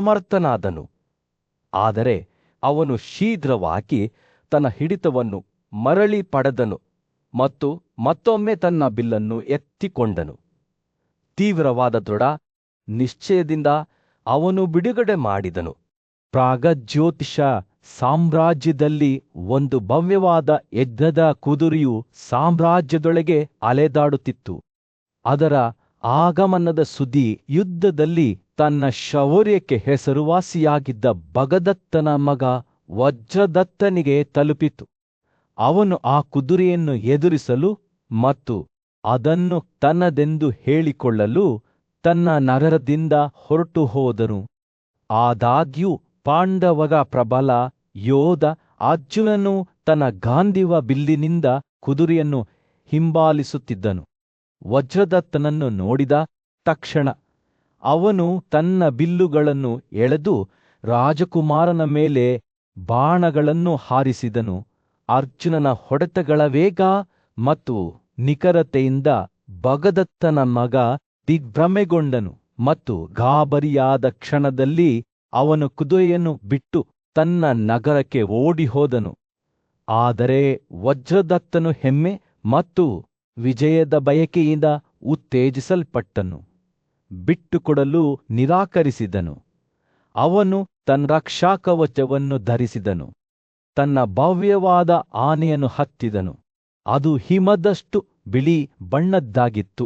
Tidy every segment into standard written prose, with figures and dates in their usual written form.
ಸಮರ್ಥನಾದನು. ಆದರೆ ಅವನು ಶೀಘ್ರವಾಗಿ ತನ್ನ ಹಿಡಿತವನ್ನು ಮರಳಿ ಪಡೆದನು ಮತ್ತು ಮತ್ತೊಮ್ಮೆ ತನ್ನ ಬಿಲ್ಲನ್ನು ಎತ್ತಿಕೊಂಡನು. ತೀವ್ರವಾದ ದೃಢ ನಿಶ್ಚಯದಿಂದ ಅವನು ಬಿಡುಗಡೆ ಮಾಡಿದನು. ಪ್ರಾಗಜ್ಯೋತಿಷ ಸಾಮ್ರಾಜ್ಯದಲ್ಲಿ ಒಂದು ಭವ್ಯವಾದ ಯಜ್ಞದ ಕುದುರೆಯು ಸಾಮ್ರಾಜ್ಯದೊಳಗೆ ಅಲೆದಾಡುತ್ತಿತ್ತು. ಅದರ ಆಗಮನದ ಸುದ್ದಿ ಯುದ್ಧದಲ್ಲಿ ತನ್ನ ಶೌರ್ಯಕ್ಕೆ ಹೆಸರುವಾಸಿಯಾಗಿದ್ದ ಭಗದತ್ತನ ಮಗ ವಜ್ರದತ್ತನಿಗೆ ತಲುಪಿತು. ಅವನು ಆ ಕುದುರೆಯನ್ನು ಎದುರಿಸಲು ಮತ್ತು ಅದನ್ನು ತನ್ನದೆಂದು ಹೇಳಿಕೊಳ್ಳಲು ತನ್ನ ನಗರದಿಂದ ಹೊರಟು ಹೋದನು. ಆದಾಗ್ಯೂ ಪಾಂಡವರ ಪ್ರಬಲ ಯೋಧ ಅರ್ಜುನನು ತನ್ನ ಗಾಂಧೀವ ಬಿಲ್ಲಿನಿಂದ ಕುದುರೆಯನ್ನು ಹಿಂಬಾಲಿಸುತ್ತಿದ್ದನು. ವಜ್ರದತ್ತನನ್ನು ನೋಡಿದ ತಕ್ಷಣ ಅವನು ತನ್ನ ಬಿಲ್ಲುಗಳನ್ನು ಎಳೆದು ರಾಜಕುಮಾರನ ಮೇಲೆ ಬಾಣಗಳನ್ನು ಹಾರಿಸಿದನು. ಅರ್ಜುನನ ಹೊಡೆತಗಳ ವೇಗ ಮತ್ತು ನಿಖರತೆಯಿಂದ ಭಗದತ್ತನ ಮಗ ದಿಗ್ಭ್ರಮೆಗೊಂಡನು ಮತ್ತು ಗಾಬರಿಯಾದ ಕ್ಷಣದಲ್ಲಿ ಅವನು ಕುದುರೆಯನ್ನು ಬಿಟ್ಟು ತನ್ನ ನಗರಕ್ಕೆ ಓಡಿಹೋದನು. ಆದರೆ ವಜ್ರದತ್ತನು ಹೆಮ್ಮೆ ಮತ್ತು ವಿಜಯದ ಬಯಕೆಯಿಂದ ಉತ್ತೇಜಿಸಲ್ಪಟ್ಟನು. ಬಿಟ್ಟುಕೊಡಲು ನಿರಾಕರಿಸಿದನು. ಅವನು ತನ್ನ ರಕ್ಷಾಕವಚವನ್ನು ಧರಿಸಿದನು. ತನ್ನ ಭವ್ಯವಾದ ಆನೆಯನ್ನು ಹತ್ತಿದನು. ಅದು ಹಿಮದಷ್ಟು ಬಿಳಿ ಬಣ್ಣದ್ದಾಗಿತ್ತು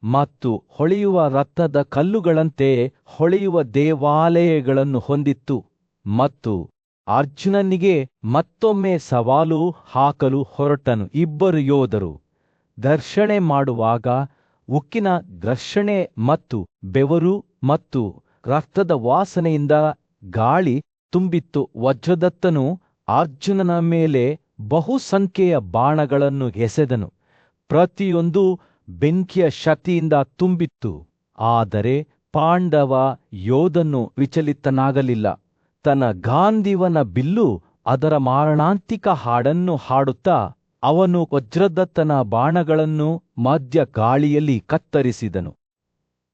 ಮತ್ತು ಹೊಳೆಯುವ ರತ್ನದ ಕಲ್ಲುಗಳಂತೆ ಹೊಳೆಯುವ ದೇವಾಲಯಗಳನ್ನು ಹೊಂದಿತ್ತು. ಮತ್ತು ಅರ್ಜುನನಿಗೆ ಮತ್ತೊಮ್ಮೆ ಸವಾಲು ಹಾಕಲು ಹೊರಟನು. ಇಬ್ಬರು ಯೋಧರು ಘರ್ಷಣೆ ಮಾಡುವಾಗ ಉಕ್ಕಿನ ಘರ್ಷಣೆ ಮತ್ತು ಬೆವರು ಮತ್ತು ರಕ್ತದ ವಾಸನೆಯಿಂದ ಗಾಳಿ ತುಂಬಿತ್ತು. ವಜ್ರದತ್ತನು ಅರ್ಜುನನ ಮೇಲೆ ಬಹುಸಂಖ್ಯೆಯ ಬಾಣಗಳನ್ನು ಎಸೆದನು. ಪ್ರತಿಯೊಂದು ಬೆಂಕಿಯ ಶಕ್ತಿಯಿಂದ ತುಂಬಿತ್ತು. ಆದರೆ ಪಾಂಡವ ಯೋಧನು ವಿಚಲಿತನಾಗಲಿಲ್ಲ. ತನ್ನ ಗಾಂಧೀವನ ಬಿಲ್ಲು ಅದರ ಮಾರಣಾಂತಿಕ ಹಾಡನ್ನು ಹಾಡುತ್ತಾ ಅವನು ವಜ್ರದತ್ತನ ಬಾಣಗಳನ್ನು ಮಧ್ಯ ಗಾಳಿಯಲ್ಲಿ ಕತ್ತರಿಸಿದನು.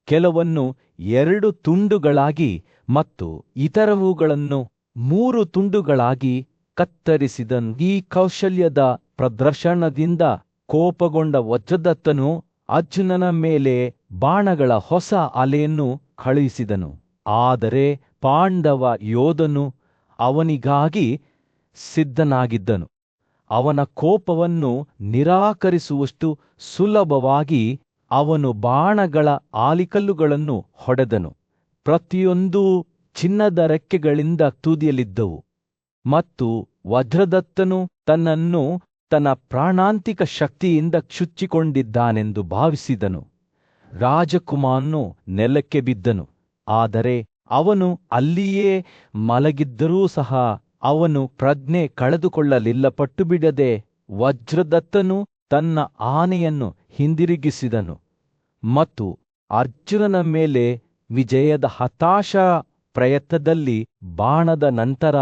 ಕೆಲವನ್ನು 2 ತುಂಡುಗಳಾಗಿ ಮತ್ತು ಇತರವುಗಳನ್ನು 3 ತುಂಡುಗಳಾಗಿ ಕತ್ತರಿಸಿದನು. ಈ ಕೌಶಲ್ಯದ ಪ್ರದರ್ಶನದಿಂದ ಕೋಪಗೊಂಡ ವಜ್ರದತ್ತನು ಅರ್ಜುನನ ಮೇಲೆ ಬಾಣಗಳ ಹೊಸ ಅಲೆಯನ್ನು ಕಳುಹಿಸಿದನು. ಆದರೆ ಪಾಂಡವ ಯೋಧನು ಅವನಿಗಾಗಿ ಸಿದ್ಧನಾಗಿದ್ದನು. ಅವನ ಕೋಪವನ್ನು ನಿರಾಕರಿಸುವಷ್ಟು ಸುಲಭವಾಗಿ ಅವನು ಬಾಣಗಳ ಆಲಿಕಲ್ಲುಗಳನ್ನು ಹೊಡೆದನು. ಪ್ರತಿಯೊಂದೂ ಚಿನ್ನದ ರೆಕ್ಕೆಗಳಿಂದ ತುದಿಯಲಿದ್ದವು. ಮತ್ತು ವಜ್ರದತ್ತನು ತನ್ನನ್ನು ತನ್ನ ಪ್ರಾಣಾಂತಿಕ ಶಕ್ತಿಯಿಂದ ಚುಚ್ಚಿಕೊಂಡಿದ್ದಾನೆಂದು ಭಾವಿಸಿದನು. ರಾಜಕುಮಾರನು ನೆಲಕ್ಕೆ ಬಿದ್ದನು. ಆದರೆ ಅವನು ಅಲ್ಲಿಯೇ ಮಲಗಿದ್ದರೂ ಸಹ ಅವನು ಪ್ರಜ್ಞೆ ಕಳೆದುಕೊಳ್ಳಲಿಲ್ಲ. ಪಟ್ಟುಬಿಡದೆ ವಜ್ರದತ್ತನು ತನ್ನ ಆನೆಯನ್ನು ಹಿಂದಿರುಗಿಸಿದನು ಮತ್ತು ಅರ್ಜುನನ ಮೇಲೆ ವಿಜಯದ ಹತಾಶಾ ಪ್ರಯತ್ನದಲ್ಲಿ ಬಾಣದ ನಂತರ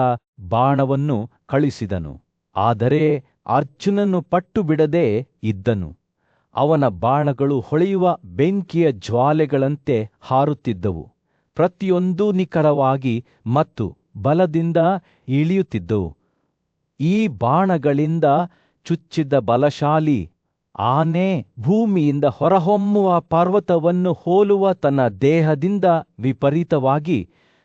ಬಾಣವನ್ನು ಕಳುಹಿಸಿದನು. ಆದರೆ ಅರ್ಜುನನು ಪಟ್ಟುಬಿಡದೆ ಇದ್ದನು. ಅವನ ಬಾಣಗಳು ಹೊಳೆಯುವ ಬೆಂಕಿಯ ಜ್ವಾಲೆಗಳಂತೆ ಹಾರುತ್ತಿದ್ದವು. ಪ್ರತಿಯೊಂದೂ ನಿಖರವಾಗಿ ಮತ್ತು ಬಲದಿಂದ ಇಳಿಯುತ್ತಿದ್ದವು. ಈ ಬಾಣಗಳಿಂದ ಚುಚ್ಚಿದ ಬಲಶಾಲಿ ಆನೆ ಭೂಮಿಯಿಂದ ಹೊರಹೊಮ್ಮುವ ಪರ್ವತವನ್ನು ಹೋಲುವ ತನ್ನ ದೇಹದಿಂದ ವಿಪರೀತವಾಗಿ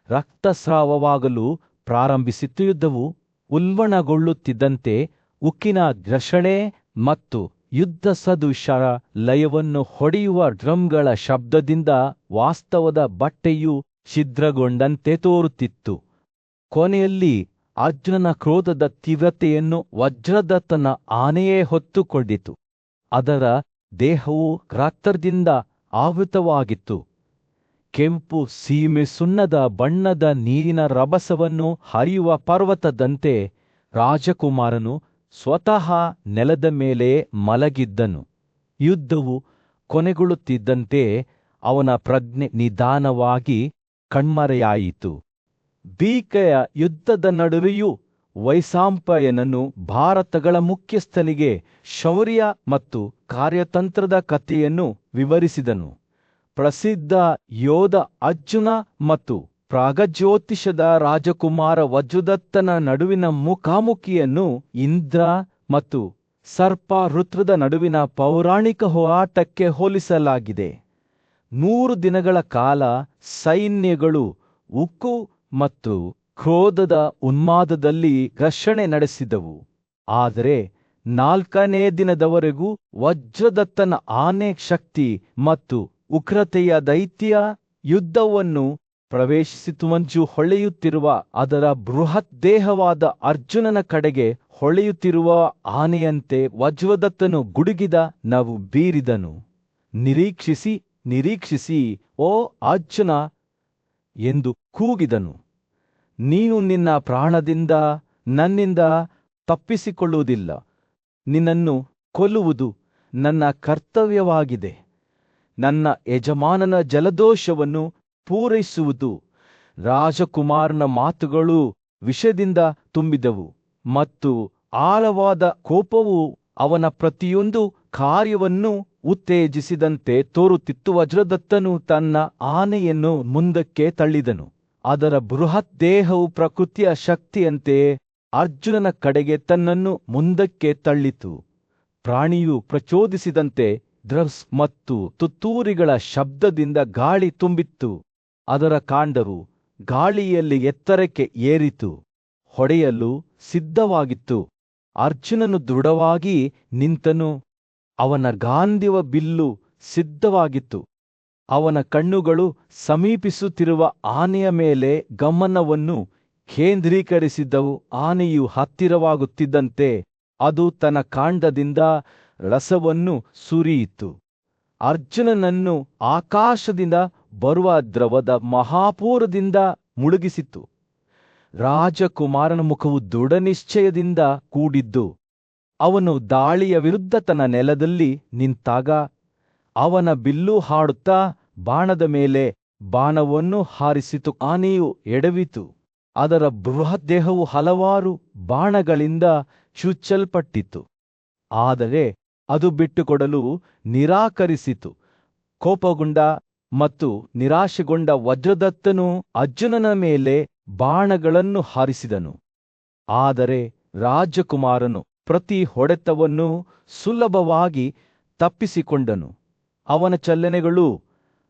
ರಕ್ತಸ್ರಾವವಾಗಲು ಪ್ರಾರಂಭಿಸಿತು. ಯುದ್ಧವು ಉಲ್ಬಣಗೊಳ್ಳುತ್ತಿದ್ದಂತೆ ಉಕ್ಕಿನ ಘರ್ಷಣೆ ಮತ್ತು ಯುದ್ಧ ಸದೃಶ ಲಯವನ್ನು ಹೊಡೆಯುವ ಡ್ರಮ್ಗಳ ಶಬ್ದದಿಂದ ವಾಸ್ತವದ ಬಟ್ಟೆಯು ಛಿದ್ರಗೊಂಡಂತೆ ತೋರುತ್ತಿತ್ತು. ಕೊನೆಯಲ್ಲಿ ಅರ್ಜುನನ ಕ್ರೋಧದ ತೀವ್ರತೆಯನ್ನು ವಜ್ರದತ್ತನ ಆನೆಯೇ ಹೊತ್ತುಕೊಂಡಿತು. ಅದರ ದೇಹವು ರಕ್ತದಿಂದ ಆವೃತವಾಗಿತ್ತು. ಕೆಂಪು ಸೀಮೆ ಸುಣ್ಣದ ಬಣ್ಣದ ನೀರಿನ ರಭಸವನ್ನು ಹರಿಯುವ ಪರ್ವತದಂತೆ ರಾಜಕುಮಾರನು ಸ್ವತಃ ನೆಲದ ಮೇಲೆ ಮಲಗಿದ್ದನು. ಯುದ್ಧವು ಕೊನೆಗೊಳ್ಳುತ್ತಿದ್ದಂತೆ ಅವನ ಪ್ರಜ್ಞೆ ನಿಧಾನವಾಗಿ ಕಣ್ಮರೆಯಾಯಿತು. ಭೀಕರ ಯುದ್ಧದ ನಡುವೆಯೂ ವೈಶಂಪಾಯನನು ಭಾರತಗಳ ಮುಖ್ಯಸ್ಥನಿಗೆ ಶೌರ್ಯ ಮತ್ತು ಕಾರ್ಯತಂತ್ರದ ಕಥೆಯನ್ನು ವಿವರಿಸಿದನು. ಪ್ರಸಿದ್ಧ ಯೋಧ ಅರ್ಜುನ ಮತ್ತು ಪ್ರಾಗಜ್ಯೋತಿಷದ ರಾಜಕುಮಾರ ವಜ್ರದತ್ತನ ನಡುವಿನ ಮುಖಾಮುಖಿಯನ್ನು ಇಂದ್ರ ಮತ್ತು ಸರ್ಪ ಋತ್ರದ ನಡುವಿನ ಪೌರಾಣಿಕ ಹೋರಾಟಕ್ಕೆ ಹೋಲಿಸಲಾಗಿದೆ. 100 ದಿನಗಳ ಕಾಲ ಸೈನ್ಯಗಳು ಉಕ್ಕು ಮತ್ತು ಕ್ರೋಧದ ಉನ್ಮಾದದಲ್ಲಿ ಘರ್ಷಣೆ ನಡೆಸಿದವು. ಆದರೆ 4ನೇ ದಿನದವರೆಗೂ ವಜ್ರದತ್ತನ ಆನೆ ಶಕ್ತಿ ಮತ್ತು ಉಗ್ರತೆಯ ದೈತ್ಯ ಯುದ್ಧವನ್ನು ಪ್ರವೇಶಿಸಿತು. ಮಂಜು ಹೊಳೆಯುತ್ತಿರುವ ಅದರ ಬೃಹತ್ ದೇಹವಾದ ಅರ್ಜುನನ ಕಡೆಗೆ ಹೊಳೆಯುತ್ತಿರುವ ಆನೆಯಂತೆ ವಜ್ರದತ್ತನು ಗುಡುಗಿದ ನಗು ಬೀರಿದನು. ನಿರೀಕ್ಷಿಸಿ, ನಿರೀಕ್ಷಿಸಿ, ಓ ಅರ್ಜುನ ಎಂದು ಕೂಗಿದನು. ನೀನು ನಿನ್ನ ಪ್ರಾಣದಿಂದ ನನ್ನಿಂದ ತಪ್ಪಿಸಿಕೊಳ್ಳುವುದಿಲ್ಲ. ನಿನ್ನನ್ನು ಕೊಲ್ಲುವುದು ನನ್ನ ಕರ್ತವ್ಯವಾಗಿದೆ. ನನ್ನ ಯಜಮಾನನ ಜಲದೋಷವನ್ನು ಪೂರೈಸುವುದು. ರಾಜಕುಮಾರನ ಮಾತುಗಳು ವಿಷದಿಂದ ತುಂಬಿದವು ಮತ್ತು ಆಳವಾದ ಕೋಪವು ಅವನ ಪ್ರತಿಯೊಂದು ಕಾರ್ಯವನ್ನು ಉತ್ತೇಜಿಸಿದಂತೆ ತೋರುತ್ತಿತ್ತು. ವಜ್ರದತ್ತನು ತನ್ನ ಆನೆಯನ್ನು ಮುಂದಕ್ಕೆ ತಳ್ಳಿದನು. ಅದರ ಬೃಹತ್ ದೇಹವು ಪ್ರಕೃತಿಯ ಶಕ್ತಿಯಂತೆಯೇ ಅರ್ಜುನನ ಕಡೆಗೆ ತನ್ನನ್ನು ಮುಂದಕ್ಕೆ ತಳ್ಳಿತು. ಪ್ರಾಣಿಯು ಪ್ರಚೋದಿಸಿದಂತೆ ಡ್ರಮ್ಸ್ ಮತ್ತು ತುತ್ತೂರಿಗಳ ಶಬ್ದದಿಂದ ಗಾಳಿ ತುಂಬಿತ್ತು. ಅದರ ಕಾಂಡವು ಗಾಳಿಯಲ್ಲಿ ಎತ್ತರಕ್ಕೆ ಏರಿತು, ಹೊಡೆಯಲು ಸಿದ್ಧವಾಗಿತ್ತು. ಅರ್ಜುನನು ದೃಢವಾಗಿ ನಿಂತನು. ಅವನ ಗಾಂಧೀವ ಬಿಲ್ಲು ಸಿದ್ಧವಾಗಿತ್ತು. ಅವನ ಕಣ್ಣುಗಳು ಸಮೀಪಿಸುತ್ತಿರುವ ಆನೆಯ ಮೇಲೆ ಗಮನವನ್ನು ಕೇಂದ್ರೀಕರಿಸಿದ್ದವು. ಆನೆಯು ಹತ್ತಿರವಾಗುತ್ತಿದ್ದಂತೆ ಅದು ತನ್ನ ಕಾಂಡದಿಂದ ರಸವನ್ನು ಸುರಿಯಿತು. ಅರ್ಜುನನನ್ನು ಆಕಾಶದಿಂದ ಬರುವ ದ್ರವದ ಮಹಾಪೂರದಿಂದ ಮುಳುಗಿಸಿತು. ರಾಜಕುಮಾರನ ಮುಖವು ದೃಢನಿಶ್ಚಯದಿಂದ ಕೂಡಿದ್ದು. ಅವನು ದಾಳಿಯ ವಿರುದ್ಧ ತನ್ನ ನೆಲದಲ್ಲಿ ನಿಂತಾಗ ಅವನ ಬಿಲ್ಲು ಹಾಡುತ್ತಾ ಬಾಣದ ಮೇಲೆ ಬಾಣವನ್ನು ಹಾರಿಸಿತು. ಆನೆಯು ಎಡವಿತು. ಅದರ ಬೃಹತ್ ದೇಹವು ಹಲವಾರು ಬಾಣಗಳಿಂದ ಚುಚ್ಚಲ್ಪಟ್ಟಿತು. ಆದರೆ ಅದು ಬಿಟ್ಟುಕೊಡಲು ನಿರಾಕರಿಸಿತು. ಕೋಪಗೊಂಡ ಮತ್ತು ನಿರಾಶೆಗೊಂಡ ವಜ್ರದತ್ತನು ಅರ್ಜುನನ ಮೇಲೆ ಬಾಣಗಳನ್ನು ಹಾರಿಸಿದನು. ಆದರೆ ರಾಜಕುಮಾರನು ಪ್ರತಿ ಹೊಡೆತವನ್ನು ಸುಲಭವಾಗಿ ತಪ್ಪಿಸಿಕೊಂಡನು. ಅವನ ಚಲನೆಗಳು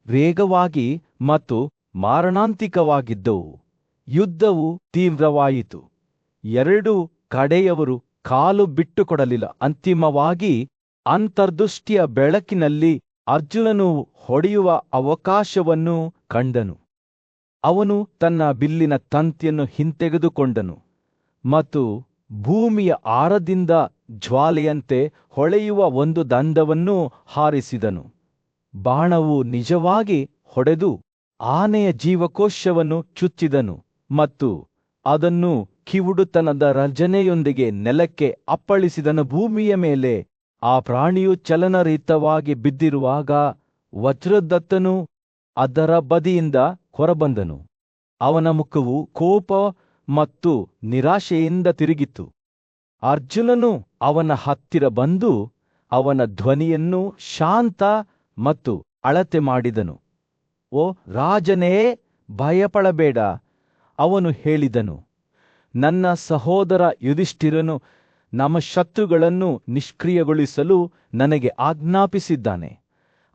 ವೇಗವಾಗಿ ಮತ್ತು ಮಾರಣಾಂತಿಕವಾಗಿದ್ದವು. ಯುದ್ಧವು ತೀವ್ರವಾಯಿತು. ಎರಡೂ ಕಡೆಯವರು ಕಾಲು ಬಿಟ್ಟುಕೊಡಲಿಲ್ಲ. ಅಂತಿಮವಾಗಿ ಅಂತರ್ದೃಷ್ಟಿಯ ಬೆಳಕಿನಲ್ಲಿ ಅರ್ಜುನನು ಹೊಡೆಯುವ ಅವಕಾಶವನ್ನು ಕಂಡನು. ಅವನು ತನ್ನ ಬಿಲ್ಲಿನ ತಂತಿಯನ್ನು ಹಿಂತೆಗೆದುಕೊಂಡನು ಮತ್ತು ಭೂಮಿಯ ಆರದಿಂದ ಜ್ವಾಲೆಯಂತೆ ಹೊಳೆಯುವ ಒಂದು ದಂಡವನ್ನು ಹಾರಿಸಿದನು. ಬಾಣವು ನಿಜವಾಗಿ ಹೊಡೆದು ಆನೆಯ ಜೀವಕೋಶವನ್ನು ಚುಚ್ಚಿದನು ಮತ್ತು ಅದನ್ನು ಕಿವುಡುತನದ ರಂಜನೆಯೊಂದಿಗೆ ನೆಲಕ್ಕೆ ಅಪ್ಪಳಿಸಿದನು. ಭೂಮಿಯ ಮೇಲೆ ಆ ಪ್ರಾಣಿಯು ಚಲನರಹಿತವಾಗಿ ಬಿದ್ದಿರುವಾಗ ವಜ್ರದತ್ತನು ಅದರ ಬದಿಯಿಂದ ಹೊರಬಂದನು. ಅವನ ಮುಖವು ಕೋಪ ಮತ್ತು ನಿರಾಶೆಯಿಂದ ತಿರುಗಿತು. ಅರ್ಜುನನು ಅವನ ಹತ್ತಿರ ಬಂದು ಅವನ ಧ್ವನಿಯನ್ನು ಶಾಂತ ಮತ್ತು ಅಳತೆ ಮಾಡಿದನು. ಓ ರಾಜನೇ, ಭಯಪಡಬೇಡ, ಅವನು ಹೇಳಿದನು. ನನ್ನ ಸಹೋದರ ಯುಧಿಷ್ಠಿರನು ನಮ್ಮ ಶತ್ರುಗಳನ್ನು ನಿಷ್ಕ್ರಿಯಗೊಳಿಸಲು ನನಗೆ ಆಜ್ಞಾಪಿಸಿದ್ದಾನೆ.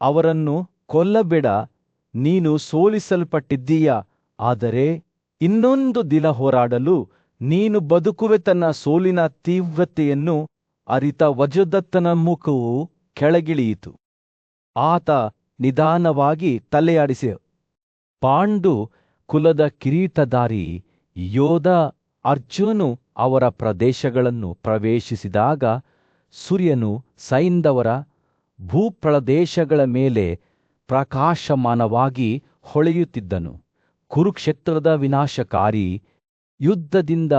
ಅವರನ್ನು ಕೊಲ್ಲಬೇಡ. ನೀನು ಸೋಲಿಸಲ್ಪಟ್ಟಿದ್ದೀಯ. ಆದರೆ ಇನ್ನೊಂದು ದಿನ ಹೋರಾಡಲು ನೀನು ಬದುಕುವೆ. ತನ್ನ ಸೋಲಿನ ತೀವ್ರತೆಯನ್ನು ಅರಿತ ವಜ್ರದತ್ತನ ಮುಖವು ಕೆಳಗಿಳಿಯಿತು. ಆತ ನಿಧಾನವಾಗಿ ತಲೆಯಾಡಿಸಿ, ಪಾಂಡು ಕುಲದ ಕಿರೀಟಧಾರಿ ಯೋಧ ಅರ್ಜುನನು ಅವರ ಪ್ರದೇಶಗಳನ್ನು ಪ್ರವೇಶಿಸಿದಾಗ ಸೂರ್ಯನು ಸೈಂಧವರ ಭೂಪ್ರದೇಶಗಳ ಮೇಲೆ ಪ್ರಕಾಶಮಾನವಾಗಿ ಹೊಳೆಯುತ್ತಿದ್ದನು. ಕುರುಕ್ಷೇತ್ರದ ವಿನಾಶಕಾರಿ ಯುದ್ಧದಿಂದ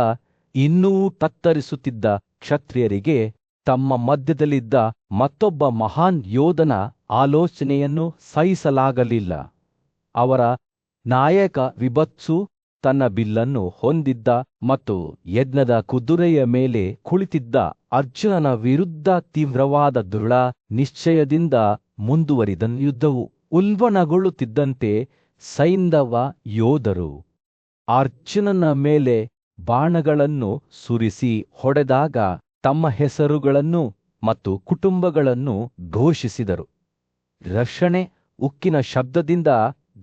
ಇನ್ನೂ ತತ್ತರಿಸುತ್ತಿದ್ದ ಕ್ಷತ್ರಿಯರಿಗೆ ತಮ್ಮ ಮಧ್ಯದಲ್ಲಿದ್ದ ಮತ್ತೊಬ್ಬ ಮಹಾನ್ ಯೋಧನ ಆಲೋಚನೆಯನ್ನು ಸಹಿಸಲಾಗಲಿಲ್ಲ. ಅವರ ನಾಯಕ ವಿಭತ್ಸು ತನ್ನ ಬಿಲ್ಲನ್ನು ಹೊಂದಿದ್ದ ಮತ್ತು ಯಜ್ಞದ ಕುದುರೆಯ ಮೇಲೆ ಕುಳಿತಿದ್ದ ಅರ್ಜುನನ ವಿರುದ್ಧ ತೀವ್ರವಾದ ದೃಢ ನಿಶ್ಚಯದಿಂದ ಮುಂದುವರಿದನು. ಯುದ್ಧವು ಉಲ್ಬಣಗೊಳ್ಳುತ್ತಿದ್ದಂತೆ ಸೈಂಧವ ಯೋಧರು ಅರ್ಜುನನ ಮೇಲೆ ಬಾಣಗಳನ್ನು ಸುರಿಸಿ ಹೊಡೆದಾಗ ತಮ್ಮ ಹೆಸರುಗಳನ್ನು ಮತ್ತು ಕುಟುಂಬಗಳನ್ನು ಘೋಷಿಸಿದರು. ರಕ್ಷಣೆ ಉಕ್ಕಿನ ಶಬ್ದದಿಂದ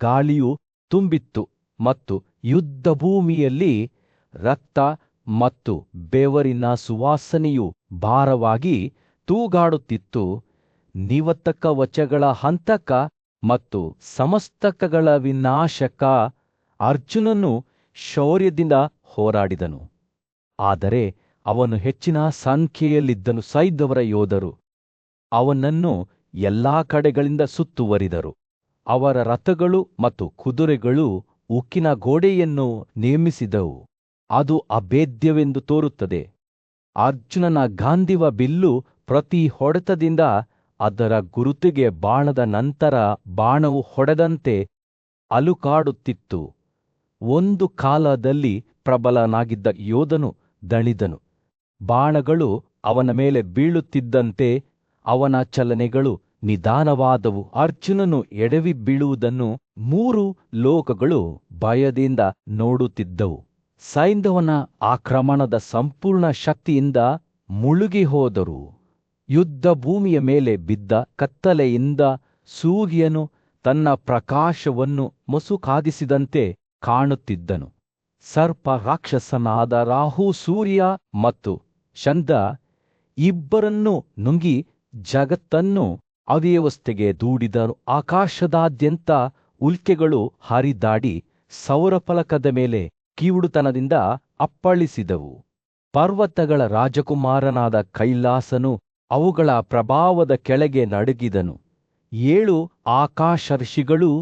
ಗಾಳಿಯು ತುಂಬಿತ್ತು ಮತ್ತು ಯುದ್ಧಭೂಮಿಯಲ್ಲಿ ರಕ್ತ ಮತ್ತು ಬೆವರಿನ ಸುವಾಸನೆಯು ಭಾರವಾಗಿ ತೂಗಾಡುತ್ತಿತ್ತು. ನಿವರ್ತಕ ವಚಗಳ ಹಂತಕ ಮತ್ತು ಸಮಸ್ತಕಗಳ ವಿನಾಶಕ ಅರ್ಜುನನು ಶೌರ್ಯದಿಂದ ಹೋರಾಡಿದನು. ಆದರೆ ಅವನು ಹೆಚ್ಚಿನ ಸಂಖ್ಯೆಯಲ್ಲಿದ್ದನು. ಸೈದ್ಯವರ ಯೋಧರು ಅವನನ್ನು ಎಲ್ಲಾ ಕಡೆಗಳಿಂದ ಸುತ್ತುವರಿದರು. ಅವರ ರಥಗಳು ಮತ್ತು ಕುದುರೆಗಳು ಉಕ್ಕಿನ ಗೋಡೆಯನ್ನು ನಿರ್ಮಿಸಿದವು. ಅದು ಅಭೇದ್ಯವೆಂದು ತೋರುತ್ತದೆ. ಅರ್ಜುನನ ಗಾಂಧಿವ ಬಿಲ್ಲು ಪ್ರತಿ ಹೊಡೆತದಿಂದ ಅದರ ಗುರುತಿಗೆ ಬಾಣದ ನಂತರ ಬಾಣವು ಹೊಡೆದಂತೆ ಅಲುಕಾಡುತ್ತಿತ್ತು. ಒಂದು ಕಾಲದಲ್ಲಿ ಪ್ರಬಲನಾಗಿದ್ದ ಯೋಧನು ದಣಿದನು. ಬಾಣಗಳು ಅವನ ಮೇಲೆ ಬೀಳುತ್ತಿದ್ದಂತೆ ಅವನ ಚಲನೆಗಳು ನಿಧಾನವಾದವು. ಅರ್ಜುನನು ಎಡವಿ ಬೀಳುವುದನ್ನು 3 ಲೋಕಗಳು ಭಯದಿಂದ ನೋಡುತ್ತಿದ್ದವು. ಸೈಂಧವನ ಆಕ್ರಮಣದ ಸಂಪೂರ್ಣ ಶಕ್ತಿಯಿಂದ ಮುಳುಗಿ ಹೋದರು. ಯುದ್ಧಭೂಮಿಯ ಮೇಲೆ ಬಿದ್ದ ಕತ್ತಲೆಯಿಂದ ಸೂರ್ಯನು ತನ್ನ ಪ್ರಕಾಶವನ್ನು ಮಸುಕಾದಿಸಿದಂತೆ ಕಾಣುತ್ತಿದ್ದನು. ಸರ್ಪ ರಾಕ್ಷಸನಾದ ರಾಹು ಸೂರ್ಯ ಮತ್ತು ಚಂದ್ರ ಇಬ್ಬರನ್ನೂ ನುಂಗಿ ಜಗತ್ತನ್ನು ಅವ್ಯವಸ್ಥೆಗೆ ದೂಡಿದರು. ಆಕಾಶದಾದ್ಯಂತ ಉಲ್ಕೆಗಳು ಹರಿದಾಡಿ ಸೌರಫಲಕದ ಮೇಲೆ ಕಿವುಡುತನದಿಂದ ಅಪ್ಪಳಿಸಿದವು. ಪರ್ವತಗಳ ರಾಜಕುಮಾರನಾದ ಕೈಲಾಸನು ಅವುಗಳ ಪ್ರಭಾವದ ಕೆಳಗೆ ನಡುಗಿದನು. 7 ಆಕಾಶ ಋಷಿಗಳು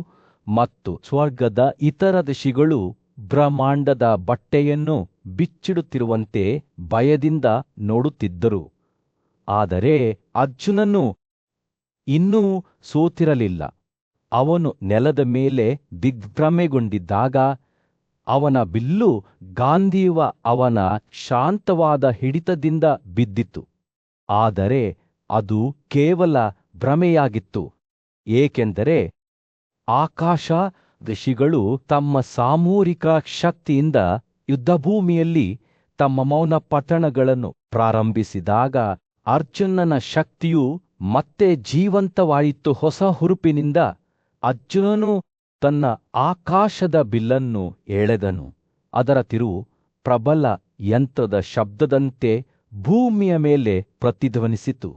ಮತ್ತು ಸ್ವರ್ಗದ ಇತರ ಋಷಿಗಳು ಬ್ರಹ್ಮಾಂಡದ ಬಟ್ಟೆಯನ್ನು ಬಿಚ್ಚಿಡುತ್ತಿರುವಂತೆ ಭಯದಿಂದ ನೋಡುತ್ತಿದ್ದರು. ಆದರೆ ಅರ್ಜುನನು ಇನ್ನೂ ಸೋತಿರಲಿಲ್ಲ. ಅವನು ನೆಲದ ಮೇಲೆ ದಿಗ್ಭ್ರಮೆಗೊಂಡಿದ್ದಾಗ ಅವನ ಬಿಲ್ಲು ಗಾಂಧೀವ ಅವನ ಶಾಂತವಾದ ಹಿಡಿತದಿಂದ ಬಿದ್ದಿತು. ಆದರೆ ಅದು ಕೇವಲ ಭ್ರಮೆಯಾಗಿತ್ತು, ಏಕೆಂದರೆ ಆಕಾಶ ಋಷಿಗಳು ತಮ್ಮ ಸಾಮೂಹಿಕ ಶಕ್ತಿಯಿಂದ ಯುದ್ಧಭೂಮಿಯಲ್ಲಿ ತಮ್ಮ ಮೌನ ಪಠಣಗಳನ್ನು ಪ್ರಾರಂಭಿಸಿದಾಗ ಅರ್ಜುನನ ಶಕ್ತಿಯು ಮತ್ತೆ ಜೀವಂತವಾಯಿತು. ಹೊಸ ಹುರುಪಿನಿಂದ ಅರ್ಜುನನು ತನ್ನ ಆಕಾಶದ ಬಿಲ್ಲನ್ನು ಎಳೆದನು. ಅದರ ತಿರುವು ಪ್ರಬಲ ಯಂತ್ರದ ಶಬ್ದದಂತೆ ಭೂಮಿಯ ಮೇಲೆ ಪ್ರತಿಧ್ವನಿಸಿತು.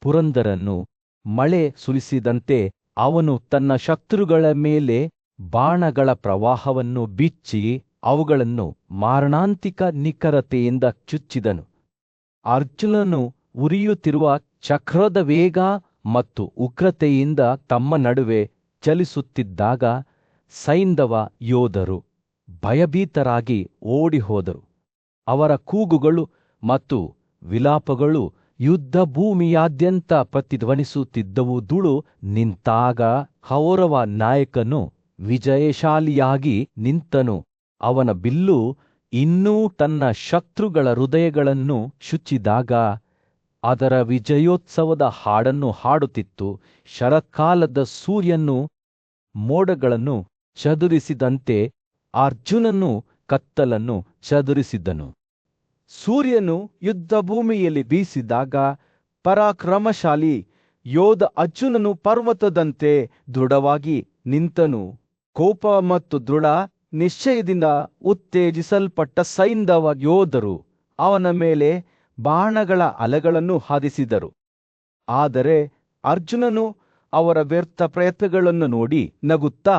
ಪುರಂದರನು ಮಳೆ ಸುರಿಸಿದಂತೆ ಅವನು ತನ್ನ ಶತ್ರುಗಳ ಮೇಲೆ ಬಾಣಗಳ ಪ್ರವಾಹವನ್ನು ಬಿಚ್ಚಿ ಅವುಗಳನ್ನು ಮಾರಣಾಂತಿಕ ನಿಖರತೆಯಿಂದ ಚುಚ್ಚಿದನು. ಅರ್ಜುನನು ಉರಿಯುತ್ತಿರುವ ಚಕ್ರದ ವೇಗ ಮತ್ತು ಉಗ್ರತೆಯಿಂದ ತಮ್ಮ ನಡುವೆ ಚಲಿಸುತ್ತಿದ್ದಾಗ ಸೈಂಧವ ಯೋಧರು ಭಯಭೀತರಾಗಿ ಓಡಿಹೋದರು. ಅವರ ಕೂಗುಗಳು ಮತ್ತು ವಿಲಾಪಗಳು ಯುದ್ಧಭೂಮಿಯಾದ್ಯಂತ ಪ್ರತಿಧ್ವನಿಸುತ್ತಿದ್ದವು. ಧೂಳು ನಿಂತಾಗ ಕೌರವ ನಾಯಕನು ವಿಜಯಶಾಲಿಯಾಗಿ ನಿಂತನು. ಅವನ ಬಿಲ್ಲು ಇನ್ನೂ ತನ್ನ ಶತ್ರುಗಳ ಹೃದಯಗಳನ್ನು ಶುಚ್ಚಿದಾಗ ಅದರ ವಿಜಯೋತ್ಸವದ ಹಾಡನ್ನು ಹಾಡುತ್ತಿತ್ತು. ಶರತ್ಕಾಲದ ಸೂರ್ಯನು ಮೋಡಗಳನ್ನು ಚದುರಿಸಿದಂತೆ ಅರ್ಜುನನು ಕತ್ತಲನ್ನು ಚದುರಿಸಿದ್ದನು. ಸೂರ್ಯನು ಯುದ್ಧಭೂಮಿಯಲ್ಲಿ ಬೀಸಿದಾಗ ಪರಾಕ್ರಮಶಾಲಿ ಯೋಧ ಅರ್ಜುನನು ಪರ್ವತದಂತೆ ದೃಢವಾಗಿ ನಿಂತನು. ಕೋಪ ಮತ್ತು ದೃಢ ನಿಶ್ಚಯದಿಂದ ಉತ್ತೇಜಿಸಲ್ಪಟ್ಟ ಸೈಂಧವ ಯೋಧರು ಅವನ ಮೇಲೆ ಬಾಣಗಳ ಅಲೆಗಳನ್ನು ಹಾರಿಸಿದರು. ಆದರೆ ಅರ್ಜುನನು ಅವರ ವ್ಯರ್ಥ ಪ್ರಯತ್ನಗಳನ್ನು ನೋಡಿ ನಗುತ್ತಾ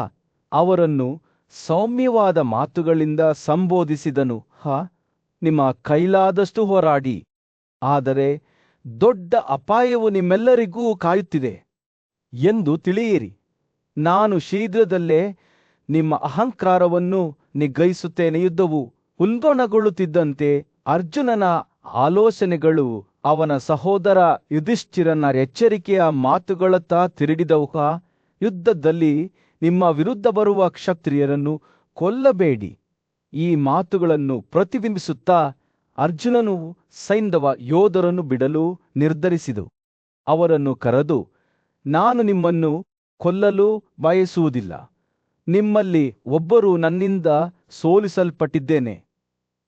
ಅವರನ್ನು ಸೌಮ್ಯವಾದ ಮಾತುಗಳಿಂದ ಸಂಬೋಧಿಸಿದನು. ನಿಮ್ಮ ಕೈಲಾದಷ್ಟು ಹೋರಾಡಿ, ಆದರೆ ದೊಡ್ಡ ಅಪಾಯವು ನಿಮ್ಮೆಲ್ಲರಿಗೂ ಕಾಯುತ್ತಿದೆ ಎಂದು ತಿಳಿಯಿರಿ. ನಾನು ಶೀಘ್ರದಲ್ಲೇ ನಿಮ್ಮ ಅಹಂಕಾರವನ್ನು ನಿಗ್ರಹಿಸುತ್ತೇನೆ. ಯುದ್ಧವು ಉಲ್ಬಣಗೊಳ್ಳುತ್ತಿದ್ದಂತೆ ಅರ್ಜುನನ ಆಲೋಚನೆಗಳು ಅವನ ಸಹೋದರ ಯುಧಿಷ್ಠಿರನ ಎಚ್ಚರಿಕೆಯ ಮಾತುಗಳತ್ತ ತಿರುಗಿದವು. ಯುದ್ಧದಲ್ಲಿ ನಿಮ್ಮ ವಿರುದ್ಧ ಬರುವ ಕ್ಷತ್ರಿಯರನ್ನು ಕೊಲ್ಲಬೇಡಿ. ಈ ಮಾತುಗಳನ್ನು ಪ್ರತಿಬಿಂಬಿಸುತ್ತಾ ಅರ್ಜುನನು ಸೈಂಧವ ಯೋಧರನ್ನು ಬಿಡಲು ನಿರ್ಧರಿಸಿದು. ಅವರನ್ನು ಕರೆದು, ನಾನು ನಿಮ್ಮನ್ನು ಕೊಲ್ಲಲು ಬಯಸುವುದಿಲ್ಲ. ನಿಮ್ಮಲ್ಲಿ ಒಬ್ಬರು ನನ್ನಿಂದ ಸೋಲಿಸಲ್ಪಟ್ಟಿದ್ದೇನೆ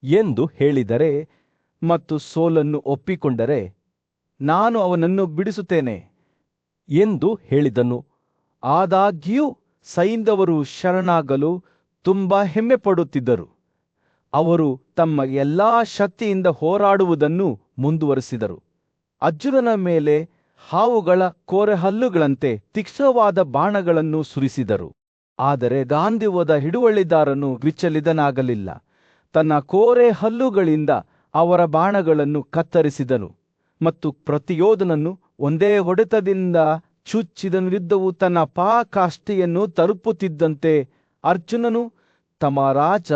ಎಂದು ಹೇಳಿದರೆ ಮತ್ತು ಸೋಲನ್ನು ಒಪ್ಪಿಕೊಂಡರೆ ನಾನು ಅವನನ್ನು ಬಿಡಿಸುತ್ತೇನೆ ಎಂದು ಹೇಳಿದನು. ಆದಾಗ್ಯೂ ಸೈನ್ಯದವರು ಶರಣಾಗಲು ತುಂಬಾ ಹೆಮ್ಮೆಪಡುತ್ತಿದ್ದರು. ಅವರು ತಮ್ಮ ಎಲ್ಲಾ ಶಕ್ತಿಯಿಂದ ಹೋರಾಡುವುದನ್ನು ಮುಂದುವರೆಸಿದರು. ಅರ್ಜುನನ ಮೇಲೆ ಹಾವುಗಳ ಕೋರೆಹಲ್ಲುಗಳಂತೆ ತೀಕ್ಷ್ಣವಾದ ಬಾಣಗಳನ್ನು ಸುರಿಸಿದರು. ಆದರೆ ಗಾಂಧೀವದ ಹಿಡುವಳಿದಾರನು ವಿಚಲಿತನಾಗಲಿಲ್ಲ. ತನ್ನ ಕೋರೆ ಹಲ್ಲುಗಳಿಂದ ಅವರ ಬಾಣಗಳನ್ನು ಕತ್ತರಿಸಿದನು ಮತ್ತು ಪ್ರತಿಯೋಧನನ್ನು ಒಂದೇ ಹೊಡೆತದಿಂದ ಚುಚ್ಚಿದನು. ಯುದ್ಧವು ತನ್ನ ಪರಾಕಾಷ್ಠೆಯನ್ನು ತಲುಪುತ್ತಿದ್ದಂತೆ ಅರ್ಜುನನು ತಮ್ಮ ರಾಜ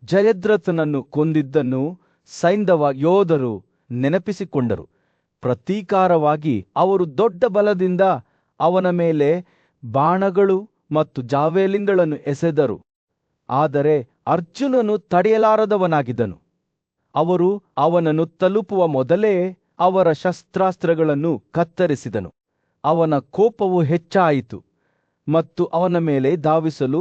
ಜಯದ್ರಥನನ್ನು ಕೊಂದಿದ್ದನ್ನು ಸೈಂಧವ ಯೋಧರು ನೆನಪಿಸಿಕೊಂಡರು. ಪ್ರತೀಕಾರವಾಗಿ ಅವರು ದೊಡ್ಡ ಬಲದಿಂದ ಅವನ ಮೇಲೆ ಬಾಣಗಳು ಮತ್ತು ಜಾವೆಲಿನ್ಗಳನ್ನು ಎಸೆದರು. ಆದರೆ ಅರ್ಜುನನು ತಡೆಯಲಾರದವನಾಗಿದ್ದನು. ಅವರು ಅವನನ್ನು ತಲುಪುವ ಮೊದಲೇ ಅವರ ಶಸ್ತ್ರಾಸ್ತ್ರಗಳನ್ನು ಕತ್ತರಿಸಿದನು. ಅವನ ಕೋಪವು ಹೆಚ್ಚಾಯಿತು ಮತ್ತು ಅವನ ಮೇಲೆ ಧಾವಿಸಲು